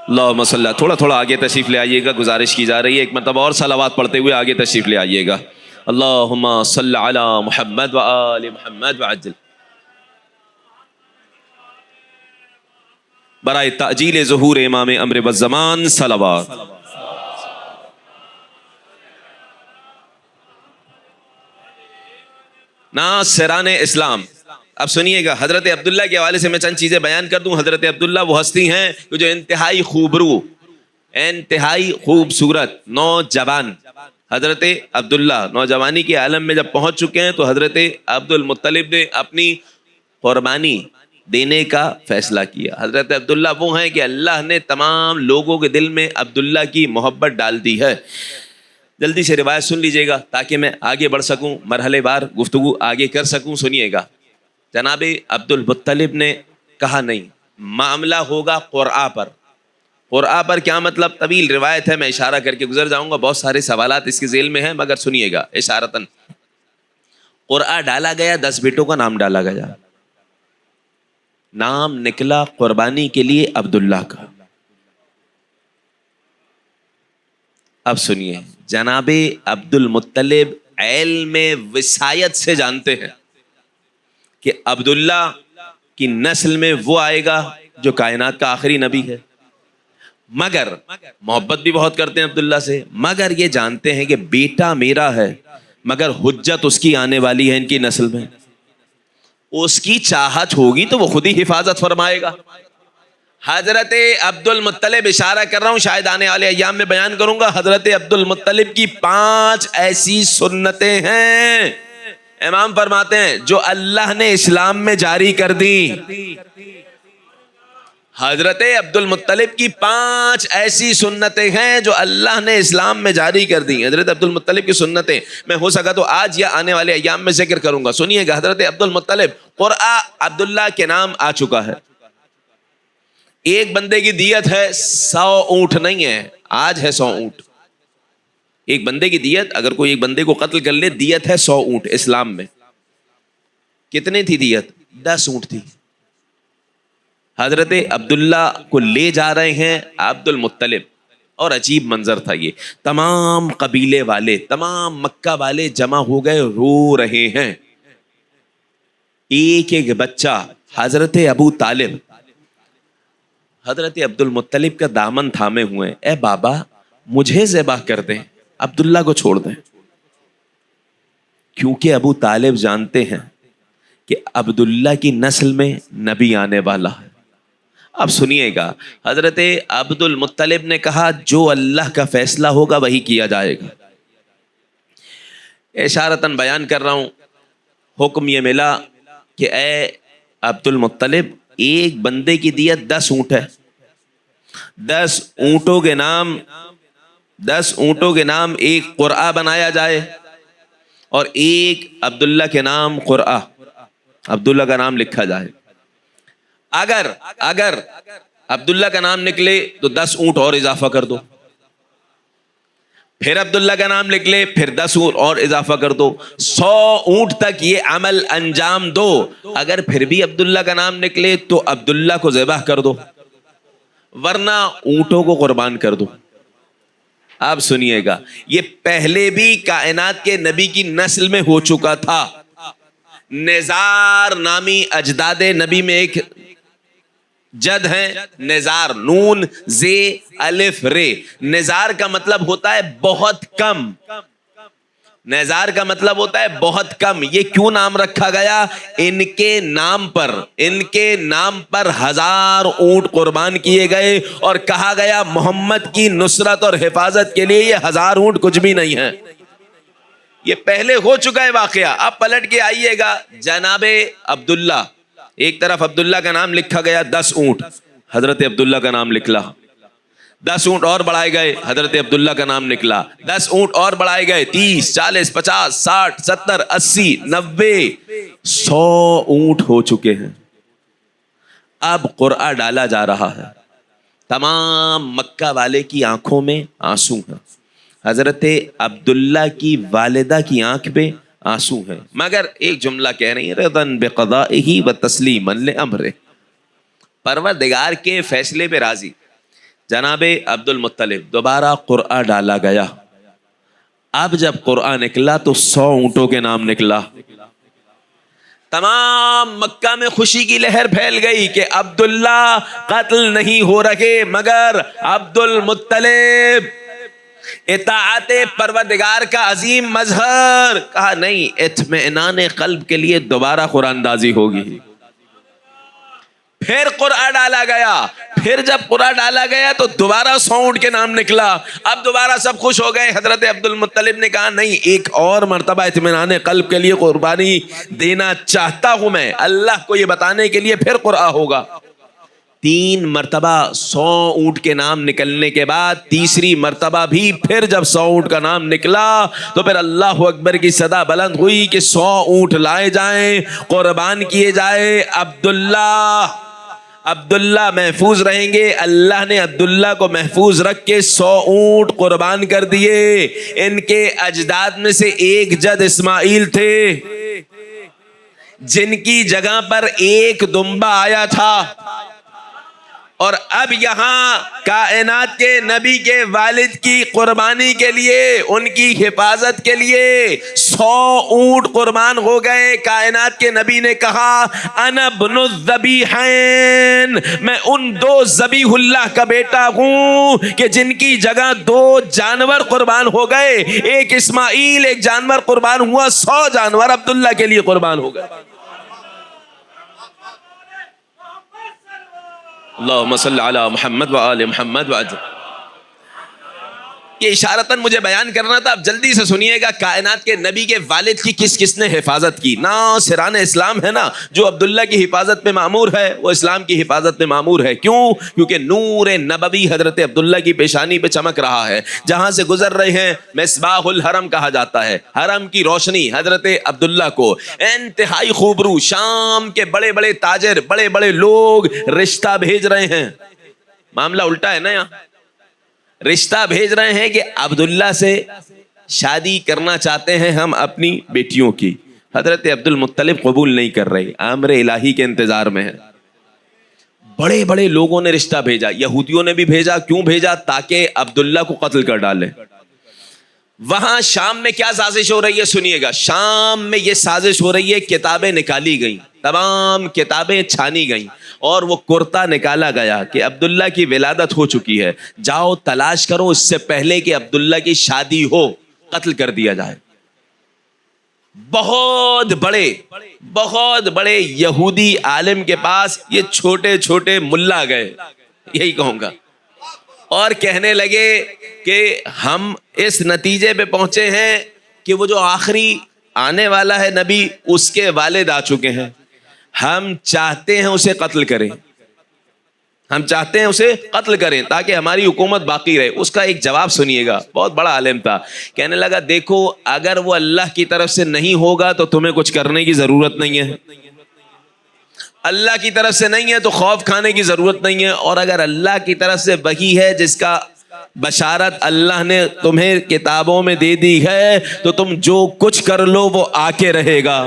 اللہم صلی اللہ. تھوڑا تھوڑا آگے تشریف لے آئیے گا، گزارش کی جا رہی ہے ایک مرتبہ اور صلوات پڑھتے ہوئے آگے تشریف لے آئیے گا. اللہم صلی علی محمد و آل محمد وعجل. برائے تعجیل ظہور امام امر والزمان صلوات. ناصران اسلام. اب سنیے گا حضرت عبداللہ کے حوالے سے میں چند چیزیں بیان کر دوں. حضرت عبداللہ وہ ہستی ہیں جو انتہائی خوبرو، انتہائی خوبصورت نوجوان. حضرت عبداللہ نوجوانی کے عالم میں جب پہنچ چکے ہیں تو حضرت عبد المطلب نے اپنی قربانی دینے کا فیصلہ کیا. حضرت عبداللہ وہ ہیں کہ اللہ نے تمام لوگوں کے دل میں عبداللہ کی محبت ڈال دی ہے. جلدی سے روایت سن لیجئے گا تاکہ میں آگے بڑھ سکوں، مرحلے وار گفتگو آگے کر سکوں. سنیے گا. جناب عبد المطلب نے کہا نہیں، معاملہ ہوگا قرعہ پر. قرعہ پر کیا مطلب؟ طویل روایت ہے، میں اشارہ کر کے گزر جاؤں گا، بہت سارے سوالات اس کے ذیل میں ہیں مگر سنیے گا اشارتاً. قرعہ ڈالا گیا، 10 بیٹوں کا نام ڈالا گیا. نام نکلا قربانی کے لیے عبداللہ کا. اب سنیے، جناب عبد المطلب علم وصایت سے جانتے ہیں کہ عبداللہ کی نسل میں وہ آئے گا جو کائنات کا آخری نبی ہے. مگر محبت بھی بہت کرتے ہیں عبداللہ سے، مگر یہ جانتے ہیں کہ بیٹا میرا ہے مگر حجت اس کی آنے والی ہے ان کی نسل میں. اس کی چاہت ہوگی تو وہ خود ہی حفاظت فرمائے گا. حضرت عبد المطلب، اشارہ کر رہا ہوں شاید آنے والے ایام میں بیان کروں گا، حضرت عبد المطلب کی 5 ایسی سنتیں ہیں امام فرماتے ہیں جو اللہ نے اسلام میں جاری کر دی. حضرت عبد المطلب کی 5 ایسی سنتیں ہیں جو اللہ نے اسلام میں جاری کر دی. حضرت عبد المطلب کی سنتیں میں ہو سکا تو آج یا آنے والے ایام میں ذکر کروں گا. سنیے گا. حضرت عبد المطلب قرآ عبداللہ کے نام آ چکا ہے. ایک بندے کی دیت ہے 100 اونٹ نہیں ہے, آج ہے 100 اونٹ. ایک بندے کی دیت, اگر کوئی ایک بندے کو قتل کر لے, دیت ہے 100 اونٹ. اسلام میں کتنی تھی دیت؟ 10 اونٹ تھی. حضرت عبداللہ کو لے جا رہے ہیں عبد المطلب, اور عجیب منظر تھا یہ. تمام قبیلے والے, تمام مکہ والے جمع ہو گئے, رو رہے ہیں. ایک ایک بچہ حضرت ابو طالب حضرت عبد المطلب کا دامن تھامے ہوئے, اے بابا مجھے ذبح کر دیں, عبداللہ کو چھوڑ دیں. کیونکہ ابو طالب جانتے ہیں کہ عبداللہ کی نسل میں نبی آنے والا ہے. اب سنیے گا, حضرت عبد المطلب نے کہا جو اللہ کا فیصلہ ہوگا وہی کیا جائے گا. اشارتاً بیان کر رہا ہوں. حکم یہ ملا کہ اے عبد المطلب, ایک بندے کی دیت 10 اونٹ ہے. 10 اونٹوں کے نام ایک قرآ بنایا جائے, اور ایک عبداللہ کے نام قرآ, عبداللہ کا نام لکھا جائے. اگر عبداللہ کا نام نکلے تو 10 اونٹ اور اضافہ کر دو, پھر عبداللہ کا نام نکلے پھر 10 اونٹ اور اضافہ کر دو. 100 اونٹ تک یہ عمل انجام دو. اگر پھر بھی عبداللہ کا نام نکلے تو عبداللہ کو ذبح کر دو, ورنہ اونٹوں کو قربان کر دو. آپ سنیے گا, یہ پہلے بھی کائنات کے نبی کی نسل میں ہو چکا تھا. نزار نامی اجداد نبی میں ایک جد ہیں, نزار, نون زے الف رے. نزار کا مطلب ہوتا ہے بہت کم. نزار کا مطلب ہوتا ہے بہت کم. یہ کیوں نام رکھا گیا؟ ان کے نام پر 1000 اونٹ قربان کیے گئے, اور کہا گیا محمد کی نصرت اور حفاظت کے لیے یہ 1000 اونٹ کچھ بھی نہیں ہے. یہ پہلے ہو چکا ہے واقعہ. اب پلٹ کے آئیے گا, جناب عبداللہ, ایک طرف عبداللہ کا نام لکھا گیا 10 اونٹ, حضرت عبداللہ کا نام نکلا. 10 اونٹ اور بڑھائے گئے, حضرت عبداللہ کا نام نکلا. 10 اونٹ اور بڑھائے گئے, 30 40 50 60 70 80 90 100 اونٹ ہو چکے ہیں. اب قرآ ڈالا جا رہا ہے. تمام مکہ والے کی آنکھوں میں آنسو ہیں. حضرت عبداللہ کی والدہ کی آنکھ میں آنسو ہیں, مگر ایک جملہ کہہ رہی ہیں, رضاً بقضائہ و تسلیما لامرہ, پروردگار کے فیصلے پہ راضی. جناب عبد المطلب, دوبارہ قرآ ڈالا گیا. اب جب قرآ نکلا تو 100 اونٹوں کے نام نکلا. تمام مکہ میں خوشی کی لہر پھیل گئی کہ عبداللہ قتل نہیں ہو رہے, مگر عبد المطلب اطاعت پروردگار کا عظیم مظہر. کہا نہیں, اطمینان قلب کے لیے دوبارہ قرآن اندازی ہوگی. پھر قرآن ڈالا گیا. پھر جب قرآن ڈالا گیا تو دوبارہ 100 اونٹ کے نام نکلا. اب دوبارہ سب خوش ہو گئے. حضرت عبد المطلب نے کہا نہیں, ایک اور مرتبہ اطمینان قلب کے لیے قربانی دینا چاہتا ہوں میں, اللہ کو یہ بتانے کے لیے پھر قرآن ہوگا. 3 مرتبہ 100 اونٹ کے نام نکلنے کے بعد, تیسری مرتبہ بھی پھر جب 100 اونٹ کا نام نکلا تو پھر اللہ اکبر کی صدا بلند ہوئی کہ 100 اونٹ لائے جائیں, قربان کیے جائے. عبداللہ محفوظ رہیں گے. اللہ نے عبداللہ کو محفوظ رکھ کے 100 اونٹ قربان کر دیے. ان کے اجداد میں سے ایک جد اسماعیل تھے, جن کی جگہ پر ایک دمبا آیا تھا. اور اب یہاں کائنات کے نبی کے والد کی قربانی کے لیے, ان کی حفاظت کے لیے 100 اونٹ قربان ہو گئے. کائنات کے نبی نے کہا انا ابن الذبیحین, میں ان 2 ذبیح اللہ کا بیٹا ہوں کہ جن کی جگہ 2 جانور قربان ہو گئے. ایک اسماعیل, ایک جانور قربان ہوا, 100 جانور عبداللہ کے لیے قربان ہو گئے. اللہم صلی علی محمد و آل محمد و عجل. یہ اشارتاً مجھے بیان کرنا تھا، اب جلدی سے سنیے گا. کائنات کے نبی کے والد کی کس کس نے حفاظت کی؟ ناصران اسلام ہے نا، جو عبداللہ کی حفاظت پہ معمور ہے، وہ اسلام کی حفاظت پہ معمور ہے. کیوں؟ کیونکہ نور نبوی حضرت عبداللہ کی پیشانی پہ چمک رہا ہے. جہاں سے گزر رہے ہیں مصباح الحرم کہا جاتا ہے، حرم کی روشنی حضرت عبداللہ کو. انتہائی خوبرو شام کے بڑے بڑے تاجر، بڑے بڑے لوگ رشتہ بھیج رہے ہیں. معاملہ الٹا ہے نا، یہاں رشتہ بھیج رہے ہیں کہ عبداللہ سے شادی کرنا چاہتے ہیں ہم اپنی بیٹیوں کی. حضرت عبد المطلب قبول نہیں کر رہے، امر الہی کے انتظار میں ہے. بڑے بڑے لوگوں نے رشتہ بھیجا، یہودیوں نے بھی بھیجا. کیوں بھیجا؟ تاکہ عبداللہ کو قتل کر ڈالے. وہاں شام میں کیا سازش ہو رہی ہے سنیے گا. شام میں یہ سازش ہو رہی ہے، کتابیں نکالی گئیں، تمام کتابیں چھانی گئیں، اور وہ کرتا نکالا گیا کہ عبداللہ کی ولادت ہو چکی ہے، جاؤ تلاش کرو اس سے پہلے کہ عبداللہ کی شادی ہو، قتل کر دیا جائے. بہت بڑے یہودی عالم کے پاس یہ چھوٹے چھوٹے ملا گئے، یہی کہوں گا، اور کہنے لگے کہ ہم اس نتیجے پہ پہنچے ہیں کہ وہ جو آخری آنے والا ہے نبی، اس کے والد آ چکے ہیں. ہم چاہتے ہیں اسے قتل کریں، ہم چاہتے ہیں اسے قتل کریں تاکہ ہماری حکومت باقی رہے. اس کا ایک جواب سنیے گا، بہت بڑا عالم تھا. کہنے لگا دیکھو، اگر وہ اللہ کی طرف سے نہیں ہوگا تو تمہیں کچھ کرنے کی ضرورت نہیں ہے. اللہ کی طرف سے نہیں ہے تو خوف کھانے کی ضرورت نہیں ہے. اور اگر اللہ کی طرف سے وہی ہے جس کا بشارت اللہ نے تمہیں کتابوں میں دے دی ہے، تو تم جو کچھ کر لو وہ آ کے رہے گا.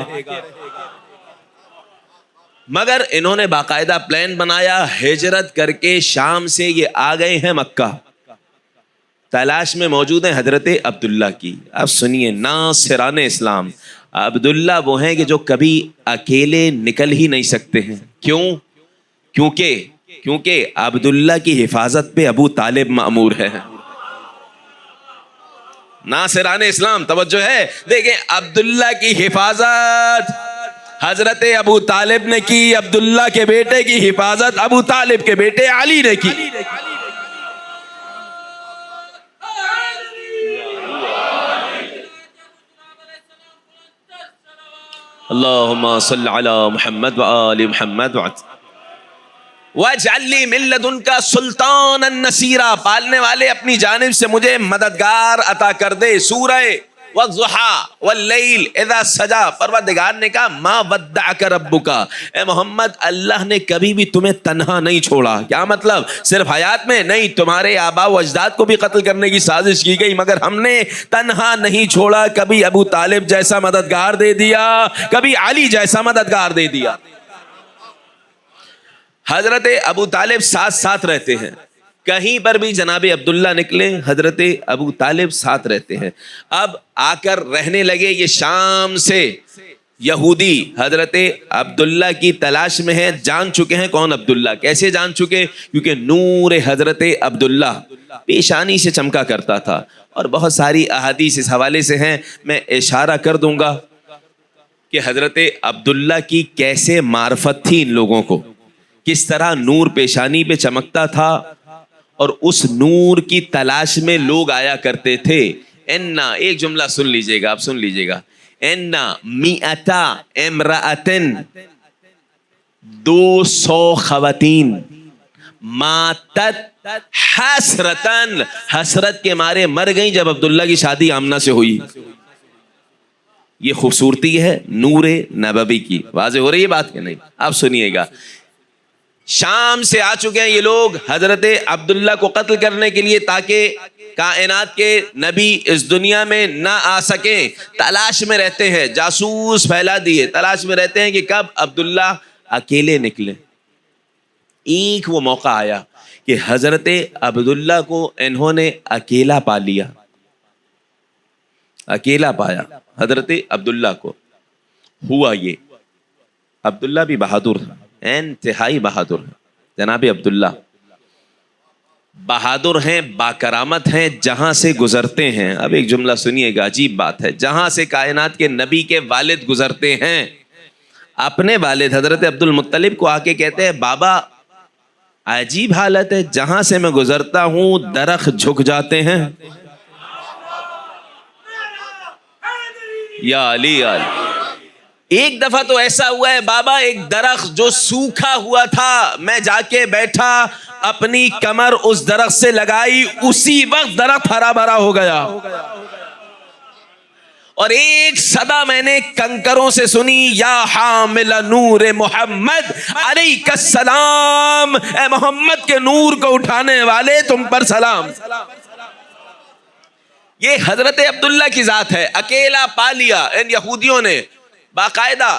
مگر انہوں نے باقاعدہ پلان بنایا، ہجرت کر کے شام سے یہ آ گئے ہیں مکہ، تلاش میں موجود ہیں حضرت عبداللہ کی. اب سنیے، ناصران اسلام، عبداللہ وہ ہیں کہ جو کبھی اکیلے نکل ہی نہیں سکتے ہیں. کیوں؟ کیونکہ عبداللہ کی حفاظت پہ ابو طالب مأمور ہے. ناصران اسلام توجہ ہے، دیکھیں عبداللہ کی حفاظت حضرت ابو طالب نے کی، عبداللہ کے بیٹے کی حفاظت ابو طالب کے بیٹے علی نے کی. اللہم صل علی محمد وآل محمد وَاجْعَلْ لِي مِن لَّدُنْكَ سُلْطَانًا نَصِيرًا. پالنے والے اپنی جانب سے مجھے مددگار عطا کر دے. سورہ وَالضُّحَىٰ وَاللَّيْلِ اِذَا سَجَىٰ. پروردگار نے کہا مَا وَدَّعَكَ رَبُّكَ، اے محمد اللہ نے کبھی بھی تمہیں تنہا نہیں چھوڑا. کیا مطلب؟ صرف حیات میں نہیں، تمہارے آباء و اجداد کو بھی قتل کرنے کی سازش کی گئی، مگر ہم نے تنہا نہیں چھوڑا. کبھی ابو طالب جیسا مددگار دے دیا، کبھی علی جیسا مددگار دے دیا. حضرت ابو طالب ساتھ رہتے ہیں، کہیں پر بھی جناب عبداللہ نکلے حضرت ابو طالب ساتھ رہتے ہیں. اب آ کر رہنے لگے یہ شام سے. یہودی حضرت عبداللہ کی تلاش میں ہیں، جان چکے ہیں کون عبداللہ. کیسے جان چکے؟ کیونکہ نور حضرت عبداللہ پیشانی سے چمکا کرتا تھا. اور بہت ساری احادیث اس حوالے سے ہیں، میں اشارہ کر دوں گا کہ حضرت عبداللہ کی کیسے معرفت تھی ان لوگوں کو، کس طرح نور پیشانی پہ چمکتا تھا، اور اس نور کی تلاش میں لوگ آیا کرتے تھے. اِنَّا، ایک جملہ سن لیجئے گا، آپ سن لیجئے گا. اِنَّا مِئَتَا امرأتن، 200 خواتین، ماتت حسرتن، حسرت کے مارے مر گئیں جب عبداللہ کی شادی آمنہ سے ہوئی. یہ خوبصورتی ہے نور نبوی کی. واضح ہو رہی ہے بات کہ نہیں؟ آپ سنیے گا. شام سے آ چکے ہیں یہ لوگ حضرت عبداللہ کو قتل کرنے کے لیے، تاکہ کائنات کے نبی اس دنیا میں نہ آ سکیں. تلاش میں رہتے ہیں، جاسوس پھیلا دیے، تلاش میں رہتے ہیں کہ کب عبداللہ اکیلے نکلے. ایک وہ موقع آیا کہ حضرت عبداللہ کو انہوں نے اکیلا پا لیا، اکیلا پایا حضرت عبداللہ کو. ہوا یہ، عبداللہ بھی بہادر تھا، انتہائی بہادر ہے. جناب عبداللہ بہادر ہیں، باکرامت ہیں، جہاں سے گزرتے ہیں. اب ایک جملہ سنیے گا، عجیب بات ہے. جہاں سے کائنات کے نبی کے والد گزرتے ہیں، اپنے والد حضرت عبد المطلب کو آ کے کہتے ہیں بابا عجیب حالت ہے، جہاں سے میں گزرتا ہوں درخت جھک جاتے ہیں. یا علی ایک دفعہ تو ایسا ہوا ہے بابا، ایک درخت جو سوکھا ہوا تھا، میں جا کے بیٹھا، اپنی کمر اس درخت سے لگائی، اسی وقت درخت ہرا بھرا ہو گیا. اور ایک صدا میں نے کنکروں سے سنی، یا حامل نور محمد علیک السلام، اے محمد کے نور کو اٹھانے والے تم پر سلام. یہ حضرت عبداللہ کی ذات ہے، اکیلا پا لیا ان یہودیوں نے، باقاعدہ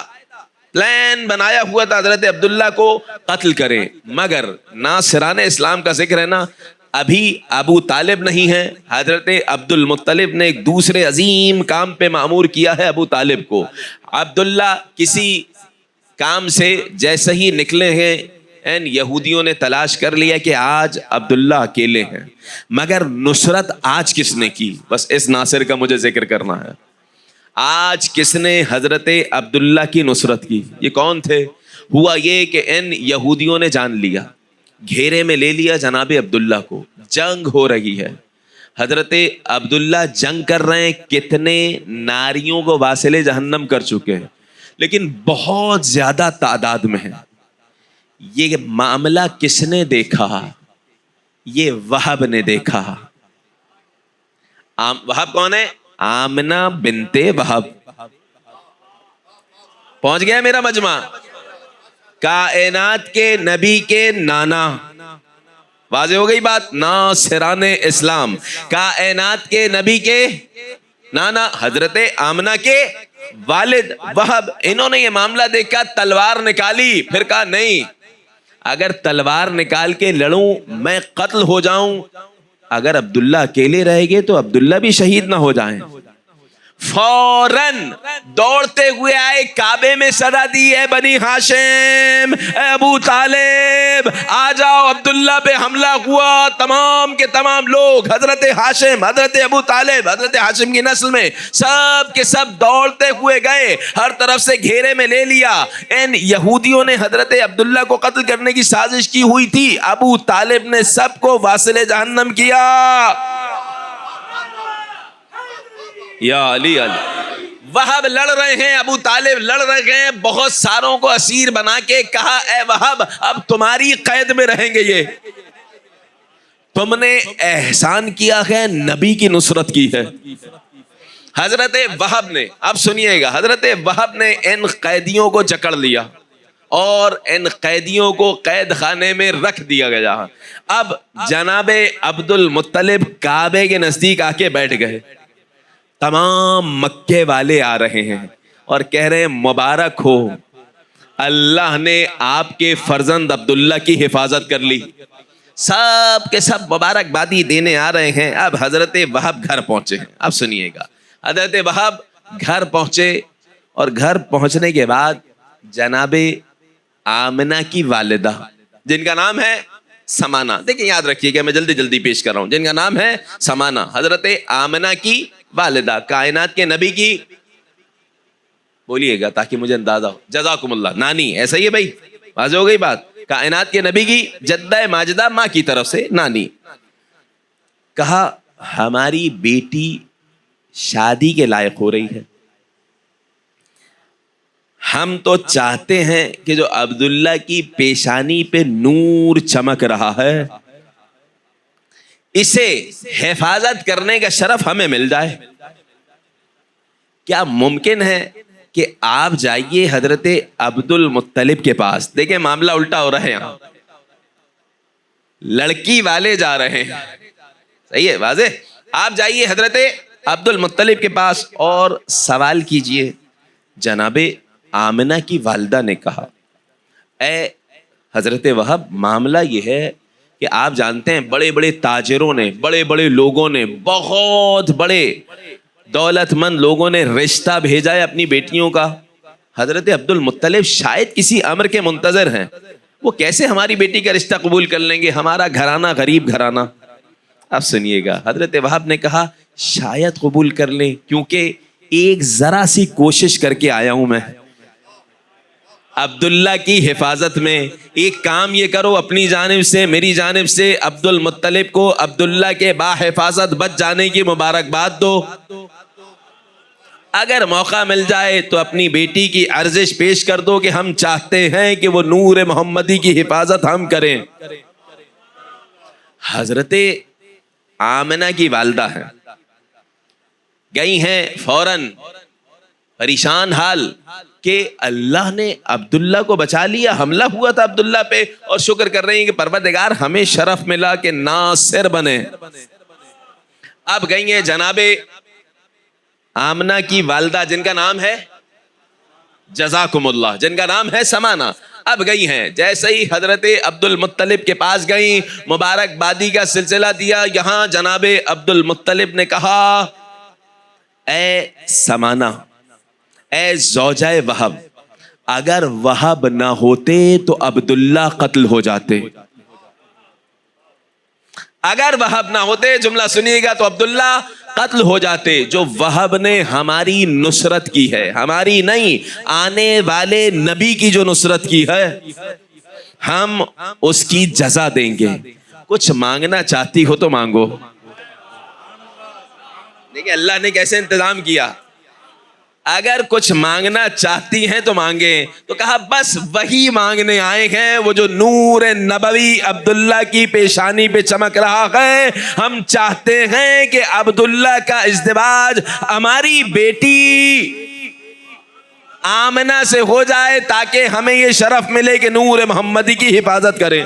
پلان بنایا ہوا تھا حضرت عبداللہ کو قتل کریں. مگر ناصران اسلام کا ذکر ہے نا، ابھی ابو طالب نہیں ہے، حضرت عبد المطلب نے ایک دوسرے عظیم کام پہ مأمور کیا ہے ابو طالب کو. عبداللہ کسی کام سے جیسے ہی نکلے ہیں، ان یہودیوں نے تلاش کر لیا کہ آج عبداللہ اکیلے ہیں. مگر نصرت آج کس نے کی؟ بس اس ناصر کا مجھے ذکر کرنا ہے. آج کس نے حضرت عبداللہ کی نصرت کی؟ یہ کون تھے؟ ہوا یہ کہ ان یہودیوں نے جان لیا، گھیرے میں لے لیا جناب عبداللہ کو، جنگ ہو رہی ہے. حضرت عبداللہ جنگ کر رہے ہیں، کتنے ناریوں کو واصل جہنم کر چکے ہیں، لیکن بہت زیادہ تعداد میں ہیں. یہ معاملہ کس نے دیکھا؟ یہ وہب نے دیکھا. وہب کون ہے؟ آمنہ بنت وہب. پہنچ گیا میرا مجمع. کائنات کے نبی کے نانا، واضح ہو گئی بات، ناصران اسلام، کائنات کے نبی کے نانا حضرت آمنہ کے والد وہب. انہوں نے یہ معاملہ دیکھا، تلوار نکالی، پھر کہا نہیں، اگر تلوار نکال کے لڑوں میں قتل ہو جاؤں، اگر عبداللہ اکیلے رہ گئے تو عبداللہ بھی شہید نہ ہو جائیں. فوراً دوڑتے ہوئے آئے، کعبے میں صدا دی، اے بنی ہاشم، اے ابو طالب آ جاؤ، عبداللہ پہ حملہ ہوا. تمام کے تمام لوگ، حضرت ہاشم، حضرت ابو طالب، حضرت ہاشم کی نسل میں سب کے سب دوڑتے ہوئے گئے، ہر طرف سے گھیرے میں لے لیا. ان یہودیوں نے حضرت عبداللہ کو قتل کرنے کی سازش کی ہوئی تھی، ابو طالب نے سب کو واصل جہنم کیا. یا علی وہب لڑ رہے ہیں، ابو طالب لڑ رہے ہیں، بہت ساروں کو اسیر بنا کے کہا، اے وہب اب تمہاری قید میں رہیں گے، یہ تم نے احسان کیا ہے، نبی کی نصرت کی ہے. حضرت وہب نے، اب سنیے گا، حضرت وہب نے ان قیدیوں کو جکڑ لیا اور ان قیدیوں کو قید خانے میں رکھ دیا گیا. اب جناب عبد المطلب کعبے کے نزدیک آ کے بیٹھ گئے. تمام مکے والے آ رہے ہیں اور کہہ رہے ہیں مبارک ہو، اللہ نے آپ کے فرزند عبداللہ کی حفاظت کر لی. سب کے سب مبارکبادی دینے آ رہے ہیں. اب حضرت وہب گھر پہنچے ہیں. اب سنیے گا، حضرت وہب گھر پہنچے اور گھر پہنچنے کے بعد جناب آمنہ کی والدہ، جن کا نام ہے سمانہ، دیکھیں یاد رکھیے کہ میں جلدی جلدی پیش کر رہا ہوں، جن کا نام ہے سمانہ، حضرت آمنہ کی والدہ، کائنات کے نبی کی، بولیے گا تاکہ مجھے اندازہ ہو، جزاکم اللہ، نانی، ایسا ہی ہے بھائی، واضح ہو گئی بات، کائنات کے نبی کی جدہ ماجدہ، ماں کی طرف سے نانی. کہا ہماری بیٹی شادی کے لائق ہو رہی ہے، ہم تو چاہتے ہیں کہ جو عبداللہ کی پیشانی پہ نور چمک رہا ہے، اسے حفاظت کرنے کا شرف ہمیں مل جائے. کیا ممکن ہے کہ آپ جائیے حضرت عبد المطلب کے پاس؟ دیکھیں معاملہ الٹا ہو رہا ہے، یہاں لڑکی والے جا رہے ہیں، صحیح ہے، واضح. آپ جائیے حضرت عبد المطلب کے پاس اور سوال کیجئے. جناب آمنہ کی والدہ نے کہا، اے حضرت وہب، معاملہ یہ ہے کہ آپ جانتے ہیں بڑے بڑے تاجروں نے، بڑے بڑے لوگوں نے، بہت بڑے دولت مند لوگوں نے رشتہ بھیجا ہے اپنی بیٹیوں کا. حضرت عبد المطلب شاید کسی امر کے منتظر ہیں، وہ کیسے ہماری بیٹی کا رشتہ قبول کر لیں گے؟ ہمارا گھرانہ غریب گھرانہ. اب سنیے گا، حضرت وہب نے کہا شاید قبول کر لیں، کیونکہ ایک ذرا سی کوشش کر کے آیا ہوں میں عبداللہ کی حفاظت میں. ایک کام یہ کرو، اپنی جانب سے، میری جانب سے عبد المطلب کو عبداللہ کے با حفاظت بچ جانے کی مبارکباد دو. اگر موقع مل جائے تو اپنی بیٹی کی ارزش پیش کر دو کہ ہم چاہتے ہیں کہ وہ نور محمدی کی حفاظت ہم کریں. حضرت آمنہ کی والدہ ہیں, گئی ہیں فوراً پریشان حال کہ اللہ نے عبداللہ کو بچا لیا, حملہ ہوا تھا عبداللہ پہ, اور شکر کر رہی ہیں کہ پروردگار ہمیں شرف ملا کہ ناصر بنے. اب گئی ہیں جناب آمنہ کی والدہ جن کا نام ہے جزاکم اللہ, جن کا نام ہے سمانہ. اب گئی ہیں, جیسے ہی حضرت عبد المطلب کے پاس گئیں, مبارک بادی کا سلسلہ دیا. یہاں جناب عبد المطلب نے کہا اے سمانہ, اے زوجہ وہب, اگر وہب نہ ہوتے تو عبداللہ قتل ہو جاتے. اگر وہب نہ ہوتے, جملہ سنیے گا, تو عبداللہ قتل ہو جاتے. جو وہب نے ہماری نصرت کی ہے, ہماری نہیں, آنے والے نبی کی جو نصرت کی ہے, ہم اس کی جزا دیں گے. کچھ مانگنا چاہتی ہو تو مانگو. دیکھیں اللہ نے کیسے انتظام کیا. اگر کچھ مانگنا چاہتی ہیں تو مانگیں. تو کہا بس وہی مانگنے آئے ہیں, وہ جو نور نبوی عبداللہ کی پیشانی پہ چمک رہا ہے. ہم چاہتے ہیں کہ عبداللہ کا ازدواج ہماری بیٹی آمنہ سے ہو جائے, تاکہ ہمیں یہ شرف ملے کہ نور محمدی کی حفاظت کریں.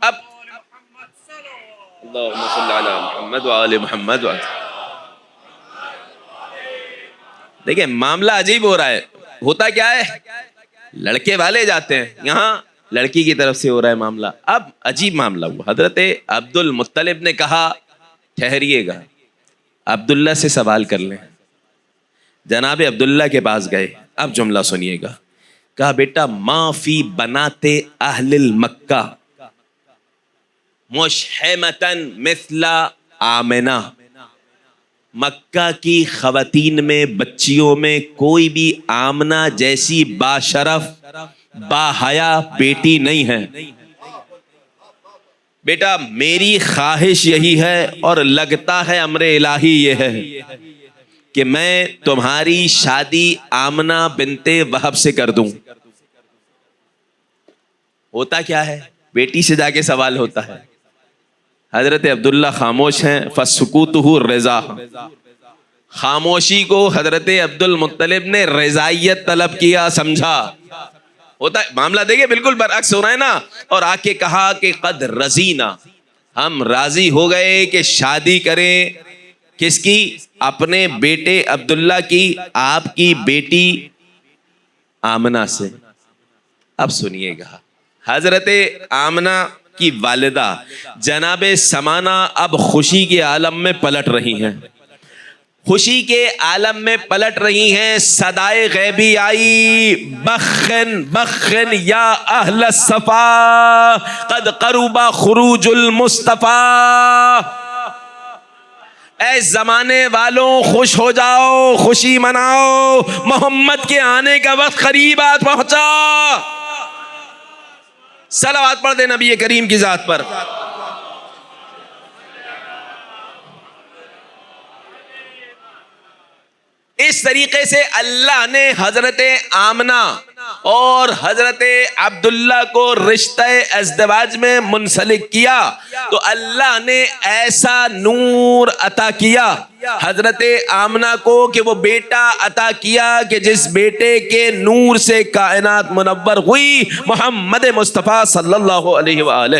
اب اللہم صلی علی محمد وآل محمد. دیکھیں معاملہ عجیب ہو رہا ہے. ہوتا کیا ہے, لڑکے والے جاتے ہیں, یہاں لڑکی کی طرف سے ہو رہا ہے معاملہ. اب عجیب معاملہ ہوا. حضرت عبد المطلب نے کہا ٹھہریے گا, عبداللہ سے سوال کر لیں. جناب عبداللہ کے پاس گئے. اب جملہ سنیے گا. کہا بیٹا ما فی بنات اہل المکہ مشحمتن مثل آمنہ, مکہ کی خواتین میں, بچیوں میں کوئی بھی آمنہ جیسی باشرف باحیا بیٹی نہیں ہے. بیٹا میری خواہش یہی ہے, اور لگتا ہے امر الہی یہ ہے, کہ میں تمہاری شادی آمنہ بنت وہب سے کر دوں. ہوتا کیا ہے, بیٹی سے جا کے سوال ہوتا ہے. حضرت عبداللہ خاموش ہیں. فسکوتہ رضا, خاموشی کو حضرت عبد المطلب نے رضائیت طلب کیا, سمجھا. ہوتا ہے معاملہ دیکھیں بالکل برعکس ہو رہا ہے نا. اور آ کے کہا کہ قد رضینا, ہم راضی ہو گئے کہ شادی کریں. کس کی؟ اپنے بیٹے عبداللہ کی, آپ کی بیٹی آمنہ سے. اب سنیے گا, حضرت آمنہ کی والدہ جناب سمانہ اب خوشی کے عالم میں پلٹ رہی ہیں. خوشی کے عالم میں پلٹ رہی ہیں. صدائے غیبی آئی, بخن بخن یا اہل الصفا قد قرب خروج المصطفیٰ. اے زمانے والوں خوش ہو جاؤ, خوشی مناؤ, محمد کے آنے کا وقت قریب آ پہنچا. صلوات پڑھ دے نبی کریم کی ذات پر. اس طریقے سے اللہ نے حضرت آمنہ اور حضرت عبداللہ کو رشتہ ازدواج میں منسلک کیا. تو اللہ نے ایسا نور عطا کیا حضرت آمنہ کو کہ وہ بیٹا عطا کیا کہ جس بیٹے کے نور سے کائنات منور ہوئی, محمد مصطفیٰ صلی اللہ علیہ وآلہ.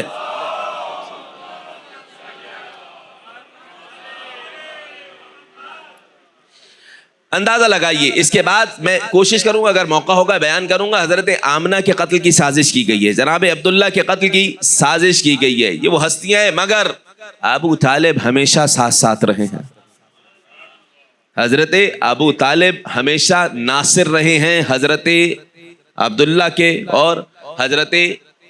اندازہ لگائیے. اس کے بعد میں کوشش کروں گا, اگر موقع ہوگا بیان کروں گا. حضرت آمنہ کے قتل کی سازش کی گئی ہے, جناب عبداللہ کے قتل کی سازش کی گئی ہے. یہ وہ ہستیاں ہیں, مگر ابو طالب ہمیشہ ساتھ ساتھ رہے ہیں. حضرت ابو طالب ہمیشہ ناصر رہے ہیں حضرت عبداللہ کے اور حضرت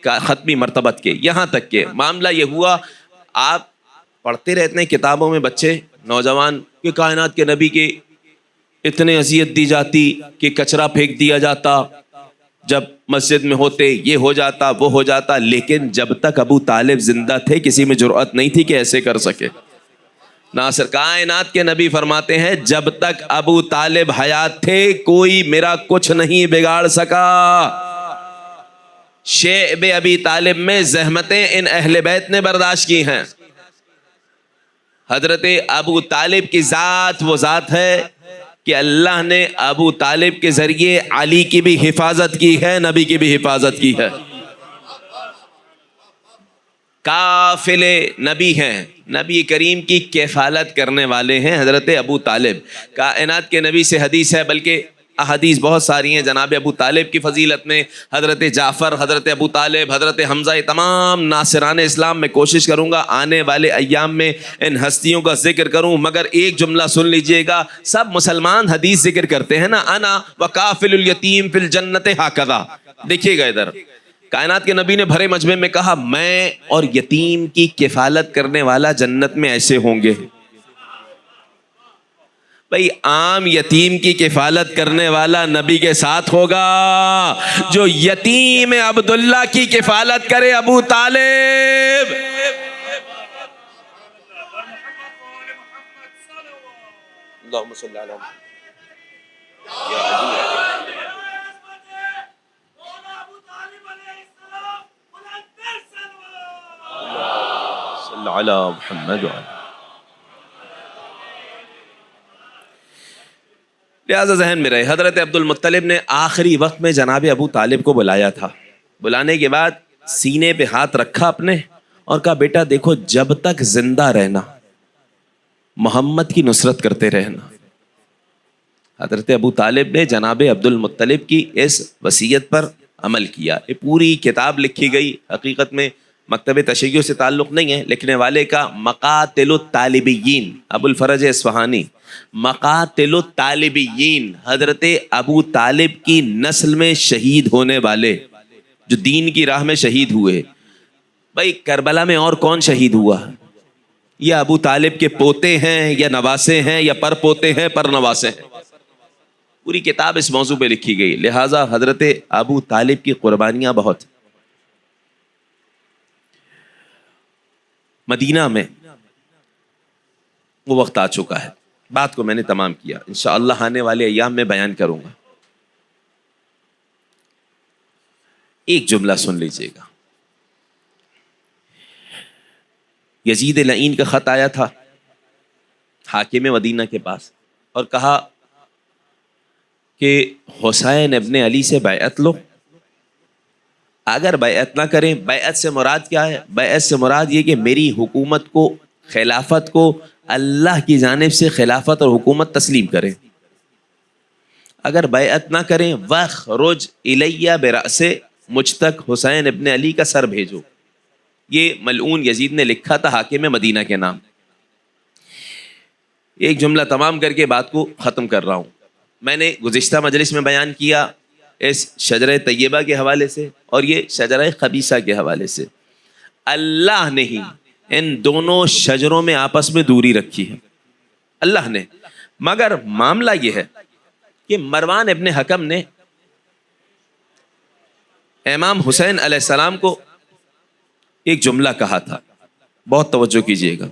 ختمی مرتبت کے. یہاں تک کہ معاملہ یہ ہوا, آپ پڑھتے رہتے ہیں کتابوں میں بچے نوجوان کہ کائنات کے نبی کے اتنے اذیت دی جاتی کہ کچرا پھینک دیا جاتا, جب مسجد میں ہوتے یہ ہو جاتا وہ ہو جاتا. لیکن جب تک ابو طالب زندہ تھے کسی میں جرأت نہیں تھی کہ ایسے کر سکے. ناصر کائنات کے نبی فرماتے ہیں جب تک ابو طالب حیات تھے کوئی میرا کچھ نہیں بگاڑ سکا. شیب ابی طالب میں زحمتیں ان اہل بیت نے برداشت کی ہیں. حضرت ابو طالب کی ذات وہ ذات ہے کہ اللہ نے ابو طالب کے ذریعے علی کی بھی حفاظت کی ہے، نبی کی بھی حفاظت کی ہے. کافل نبی ہیں، نبی کریم کی کفالت کرنے والے ہیں حضرت ابو طالب. کائنات کے نبی سے حدیث ہے، بلکہ احادیث بہت ساری ہیں جناب ابو طالب کی فضیلت میں. حضرت جعفر، حضرت ابو طالب، حضرت حمزہ، تمام ناصران اسلام. میں کوشش کروں گا آنے والے ایام میں ان ہستیوں کا ذکر کروں، مگر ایک جملہ سن لیجئے گا. سب مسلمان حدیث ذکر کرتے ہیں نا، انا وکافل الیتیم فی الجنت ہاکذا. دیکھیے گا ادھر کائنات کے نبی نے بھرے مجمع میں کہا میں اور یتیم کی کفالت کرنے والا جنت میں ایسے ہوں گے. بھئی عام یتیم کی کفالت کرنے والا نبی کے ساتھ ہوگا، جو یتیم عبداللہ کی کفالت کرے ابو طالب. اللہم صلی علی محمد. صلی علی محمد. لہذا ذہن میں رہے حضرت عبد المطلب نے آخری وقت میں جناب ابو طالب کو بلایا تھا. بلانے کے بعد سینے پہ ہاتھ رکھا اپنے اور کہا بیٹا دیکھو جب تک زندہ رہنا محمد کی نصرت کرتے رہنا. حضرت ابو طالب نے جناب عبد المطلب کی اس وصیت پر عمل کیا. یہ پوری کتاب لکھی گئی، حقیقت میں مکتب تشیع سے تعلق نہیں ہے، لکھنے والے کا مقاتل الطالبیین ابو الفرج اصفہانی. مقاتل الطالبیین، حضرت ابو طالب کی نسل میں شہید ہونے والے جو دین کی راہ میں شہید ہوئے. بھائی کربلا میں اور کون شہید ہوا؟ یا ابو طالب کے پوتے ہیں یا نواسے ہیں یا پر پوتے ہیں پر نواسے ہیں. پوری کتاب اس موضوع پہ لکھی گئی. لہٰذا حضرت ابو طالب کی قربانیاں بہت. مدینہ میں وہ وقت آ چکا ہے، بات کو میں نے تمام کیا، انشاءاللہ آنے والے ایام میں بیان کروں گا. ایک جملہ سن لیجئے گا. یزید لعین کا خط آیا تھا حاکم مدینہ کے پاس اور کہا کہ حسین ابن علی سے بیعت لو. اگر بیعت نہ کریں، بیعت سے مراد کیا ہے؟ بیعت سے مراد یہ کہ میری حکومت کو، خلافت کو اللہ کی جانب سے خلافت اور حکومت تسلیم کریں. اگر بیعت نہ کریں وَخْرُجْ إِلَيَّ بِرَأْسِ، مجھ تک حسین ابن علی کا سر بھیجو. یہ ملعون یزید نے لکھا تھا حاکم مدینہ کے نام. ایک جملہ تمام کر کے بات کو ختم کر رہا ہوں. میں نے گزشتہ مجلس میں بیان کیا اس شجرہ طیبہ کے حوالے سے اور یہ شجرہ خبیثہ کے حوالے سے. اللہ نے ہی ان دونوں شجروں میں آپس میں دوری رکھی ہے، اللہ نے. مگر معاملہ یہ ہے کہ مروان ابن حکم نے امام حسین علیہ السلام کو ایک جملہ کہا تھا، بہت توجہ کیجئے گا.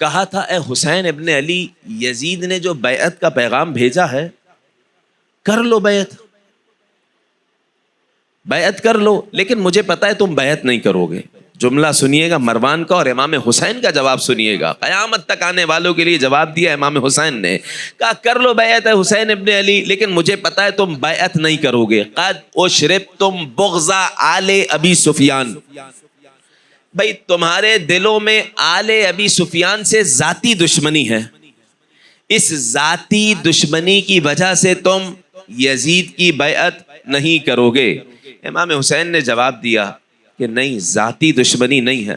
کہا تھا اے حسین ابن علی، یزید نے جو بیعت کا پیغام بھیجا ہے کر لو بیعت، بیعت کر لو، لیکن مجھے پتا ہے تم بیعت نہیں کرو گے. جملہ سنیے گا مروان کا اور امام حسین کا جواب سنیے گا. قیامت تک آنے والوں کے لیے جواب دیا امام حسین نے. کہا کر لو بیعت ہے حسین ابن علی، لیکن مجھے پتا ہے تم بیعت نہیں کرو گے. قد اشربتم بغض آل ابی سفیان. بھئی تمہارے دلوں میں آل ابی سفیان سے ذاتی دشمنی ہے، اس ذاتی دشمنی کی وجہ سے تم یزید کی بیعت نہیں کرو گے. امام حسین نے جواب دیا کہ نہیں، ذاتی دشمنی نہیں ہے.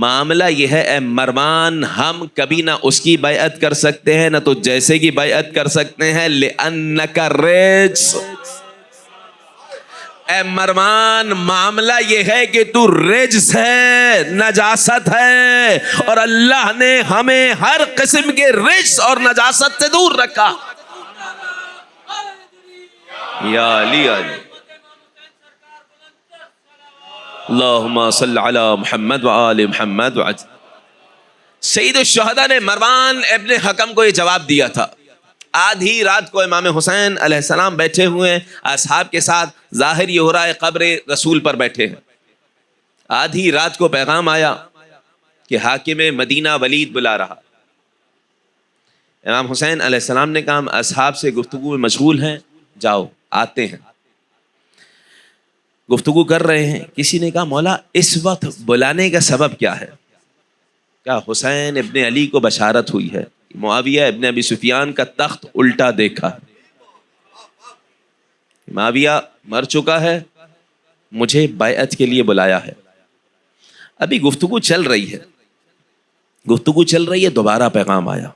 معاملہ یہ ہے اے مروان، ہم کبھی نہ اس کی بیعت کر سکتے ہیں نہ تو جیسے کی بیعت کر سکتے ہیں. لِأَنَّكَ رِجْسٌ. اے مروان معاملہ یہ ہے کہ تو رجس ہے، نجاست ہے، اور اللہ نے ہمیں ہر قسم کے رجس اور نجاست سے دور رکھا. یا علی علی اللہم صلی علی محمد وآل محمد وعجل. سید الشہداء نے مروان ابن حکم کو یہ جواب دیا تھا. آدھی رات کو امام حسین علیہ السلام بیٹھے ہوئے ہیں اصحاب کے ساتھ، ظاہر یہ ہو رہا ہے قبر رسول پر بیٹھے ہیں. آدھی رات کو پیغام آیا کہ حاکم مدینہ ولید بلا رہا. امام حسین علیہ السلام نے کہا ہم اصحاب سے گفتگو میں مشغول ہیں، جاؤ آتے ہیں. گفتگو کر رہے ہیں. کسی نے کہا مولا اس وقت بلانے کا سبب کیا ہے؟ کیا حسین ابن علی کو بشارت ہوئی ہے، معاویہ ابن ابی سفیان کا تخت الٹا دیکھا، معاویہ مر چکا ہے، مجھے بیعت کے لیے بلایا ہے. ابھی گفتگو چل رہی ہے، دوبارہ پیغام آیا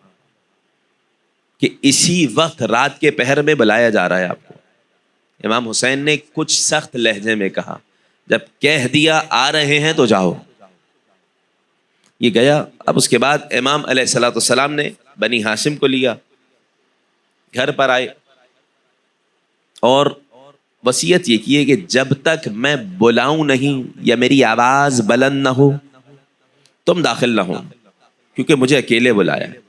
کہ اسی وقت رات کے پہر میں بلایا جا رہا ہے آپ کو. امام حسین نے کچھ سخت لہجے میں کہا جب کہہ دیا آ رہے ہیں تو جاؤ. یہ گیا. اب اس کے بعد امام علیہ الصلوۃ والسلام نے بنی ہاشم کو لیا، گھر پر آئے اور وصیت یہ کی ہے کہ جب تک میں بلاؤں نہیں یا میری آواز بلند نہ ہو تم داخل نہ ہو، کیونکہ مجھے اکیلے بلایا ہے.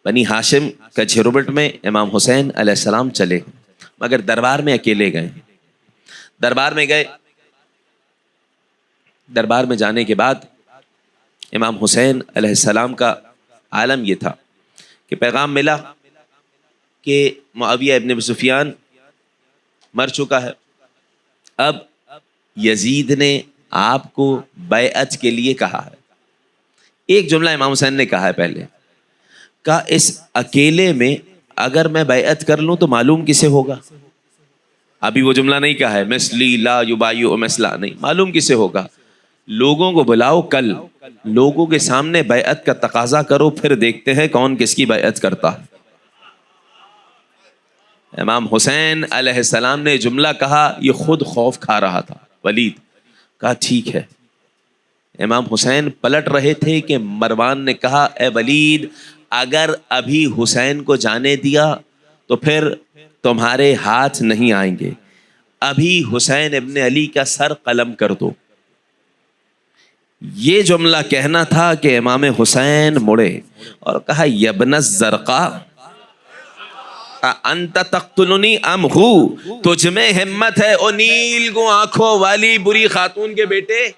بنی ہاشم کا جھروبٹ میں امام حسین علیہ السلام چلے، مگر دربار میں اکیلے گئے. دربار میں گئے. دربار میں جانے کے بعد امام حسین علیہ السلام کا عالم یہ تھا کہ پیغام ملا کہ معاویہ ابن ابی سفیان مر چکا ہے. اب یزید نے آپ کو بیعت کے لیے کہا ہے. ایک جملہ امام حسین نے کہا ہے پہلے، کہا اس اکیلے میں اگر میں بیعت کر لوں تو معلوم کسے ہوگا. ابھی وہ جملہ نہیں کہا ہے مثلی لا یبایع مثلا، نہیں، معلوم کسے ہوگا. لوگوں کو بلاؤ، کل لوگوں کے سامنے بیعت کا تقاضا کرو، پھر دیکھتے ہیں کون کس کی بیعت کرتا. امام حسین علیہ السلام نے جملہ کہا، یہ خود خوف کھا رہا تھا. ولید کہا ٹھیک ہے. امام حسین پلٹ رہے تھے کہ مروان نے کہا اے ولید اگر ابھی حسین کو جانے دیا تو پھر تمہارے ہاتھ نہیں آئیں گے، ابھی حسین ابن علی کا سر قلم کر دو. یہ جملہ کہنا تھا کہ امام حسین مڑے اور کہا یبن الزرقاء انت تقتلنی ام ہو، تجھ میں ہمت ہے او نیل گو آنکھوں والی بری خاتون کے بیٹے،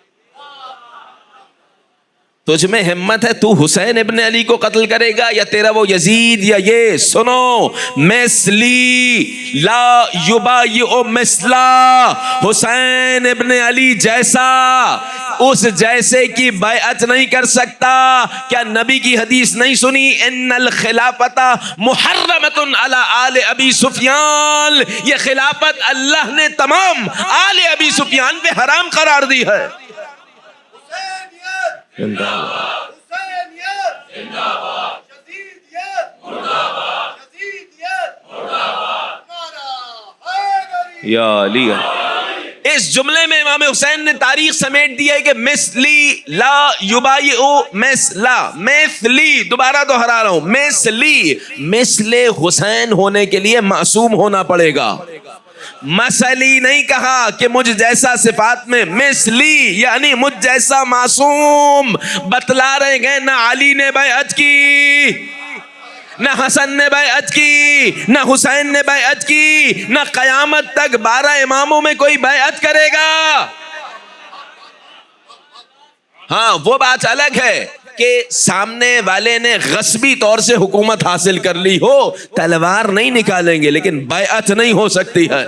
تجھ میں ہمت ہے تو حسین ابن علی کو قتل کرے گا یا تیرا وہ یزید یا یہ. سنو، مثلی لا یبایع مثلا، حسین ابن علی جیسا اس جیسے کی بیعت نہیں کر سکتا. کیا نبی کی حدیث نہیں سنی؟ ان الخلافت محرمۃ علی آل ابی سفیان، یہ خلافت اللہ نے تمام آل ابی سفیان پہ حرام قرار دی ہے. یا علی. اس جملے میں امام حسین نے تاریخ سمیٹ دی ہے کہ مثلی لا یبایع مثلا، مثلی، دوبارہ دوہرا رہا ہوں، مثلی، مثل حسین ہونے کے لیے معصوم ہونا پڑے گا. مثلی نہیں کہا کہ مجھ جیسا صفات میں، مثلی یعنی مجھ جیسا معصوم. بتلا رہے گئے نہ علی نے بیعت کی، نہ حسن نے بیعت کی، نہ حسین نے بیعت کی، نہ قیامت تک 12 اماموں میں کوئی بیعت کرے گا. ہاں وہ بات الگ ہے کہ سامنے والے نے غصبی طور سے حکومت حاصل کر لی ہو، تلوار نہیں نکالیں گے، لیکن بیعت نہیں ہو سکتی ہے.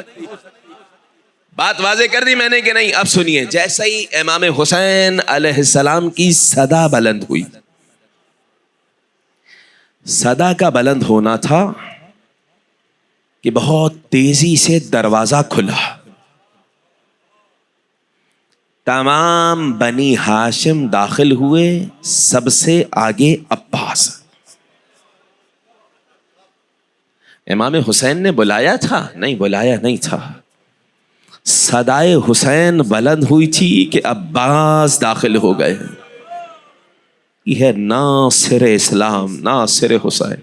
بات واضح کر دی میں نے کہ نہیں؟ اب سنیے، جیسے ہی امام حسین علیہ السلام کی صدا بلند ہوئی، صدا کا بلند ہونا تھا کہ بہت تیزی سے دروازہ کھلا. تمام بنی ہاشم داخل ہوئے، سب سے آگے عباس. امام حسین نے بلایا تھا؟ نہیں، بلایا نہیں تھا. صدائے حسین بلند ہوئی تھی کہ عباس داخل ہو گئے. یہ ہے ناصر اسلام، ناصر حسین.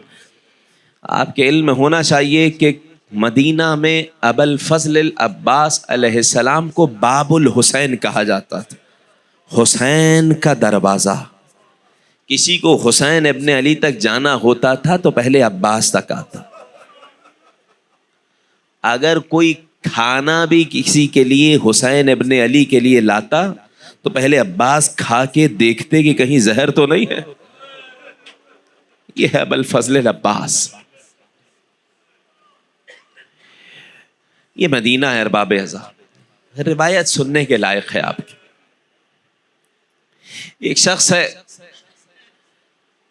آپ کے علم میں ہونا چاہیے کہ مدینہ میں ابوالفضل العباس علیہ السلام کو باب الحسین کہا جاتا تھا. حسین کا دروازہ. کسی کو حسین ابن علی تک جانا ہوتا تھا تو پہلے عباس تک آتا. اگر کوئی کھانا بھی کسی کے لیے حسین ابن علی کے لیے لاتا تو پہلے عباس کھا کے دیکھتے کہ کہیں زہر تو نہیں ہے. یہ ہے ابوالفضل العباس. یہ مدینہ ہے ارباب اعزا. روایت سننے کے لائق ہے. آپ کی ایک شخص ہے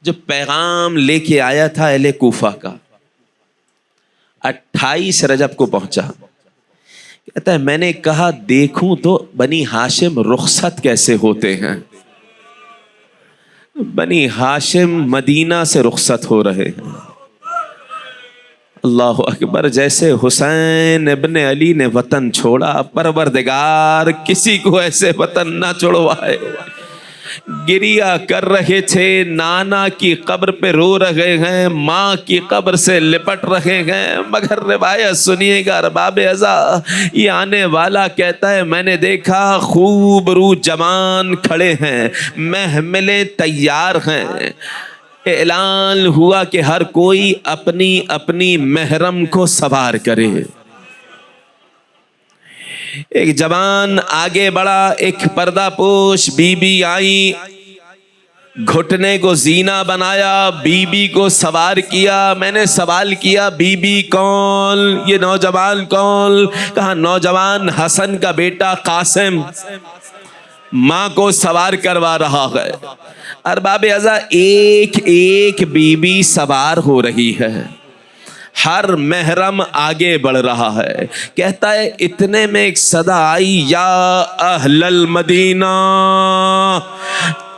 جو پیغام لے کے آیا تھا اہل کوفہ کا. 28 رجب کو پہنچا. کہتا ہے میں نے کہا دیکھوں تو بنی ہاشم رخصت کیسے ہوتے ہیں. بنی ہاشم مدینہ سے رخصت ہو رہے ہیں. اللہ اکبر. جیسے حسین ابن علی نے وطن چھوڑا, پروردگار کسی کو ایسے وطن نہ چھوڑوائے. گریا کر رہے تھے, نانا کی قبر پہ رو رہے ہیں, ماں کی قبر سے لپٹ رہے ہیں, مگر روایت سنیے گا ارباب اعزا. یہ آنے والا کہتا ہے میں نے دیکھا خوب رو جوان کھڑے ہیں, محملیں تیار ہیں. اعلان ہوا کہ ہر کوئی اپنی اپنی محرم کو سوار کرے. ایک جوان آگے بڑھا, ایک پردہ پوش بی بی آئی, گھٹنے کو زینہ بنایا, بی بی کو سوار کیا. میں نے سوال کیا بی بی کون, یہ نوجوان کون؟ کہا نوجوان حسن کا بیٹا قاسم ماں کو سوار کروا رہا ہے. ارباب اعزا ایک ایک بی بی سوار ہو رہی ہے, ہر محرم آگے بڑھ رہا ہے. کہتا ہے اتنے میں ایک صدا آئی, یا اہل المدینہ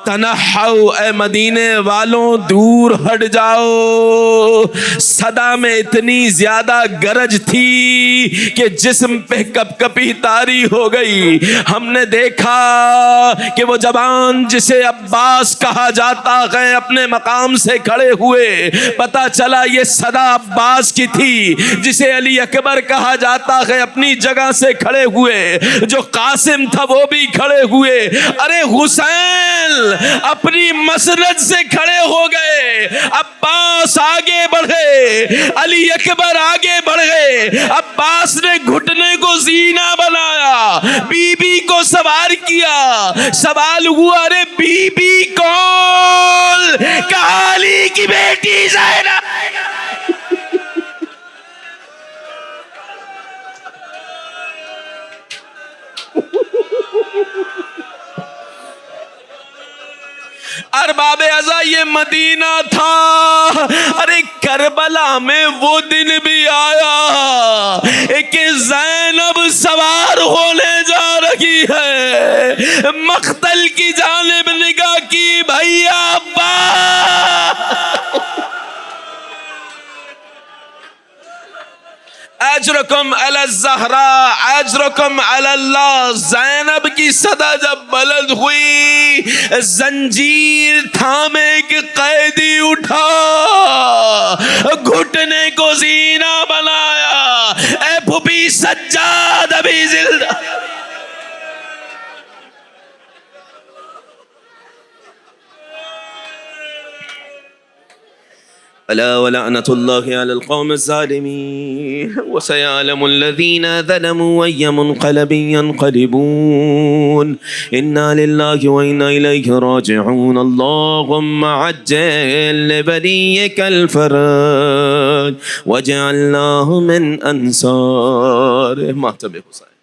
تنحو, اے مدینے والوں دور ہٹ جاؤ. صدا میں اتنی زیادہ گرج تھی کہ جسم پہ کپ کپی طاری ہو گئی. ہم نے دیکھا کہ وہ جوان جسے عباس کہا جاتا ہے اپنے مقام سے کھڑے ہوئے. پتا چلا یہ صدا عباس کی تھی. جسے علی اکبر کہا جاتا ہے اپنی جگہ سے کھڑے ہوئے. جو قاسم تھا وہ بھی کھڑے ہوئے. ارے حسین اپنی مسند سے کھڑے ہو گئے, عباس آگے بڑھے, علی اکبر آگے بڑھ گئے. عباس نے گھٹنے کو زینہ بنایا, بی بی کو سوار کیا. سوال ہوا ارے بی بی کون؟ کہا علی کی بیٹی زینب. ارباب اعزا یہ مدینہ تھا. ارے کربلا میں وہ دن بھی آیا کہ زینب سوار ہونے جا رہی ہے, مقتل کی جانب نگاہ کی, بھیا عباس اجرکم علی الزہراء اجرکم علی اللہ. زینب کی صدا جب بلند ہوئی, زنجیر تھامے ایک قیدی اٹھا, گھٹنے کو زینہ بنایا. اے پھوپھی سجاد ابھی زندہ. ألا ولعنة الله على القوم الظالمين وسيعلم الذين ظلموا أي منقلب ينقلبون إنا لله وإنا إليه راجعون اللهم عجل لبريك الفرج واجعلناه من أنصاره. ماتم حسین.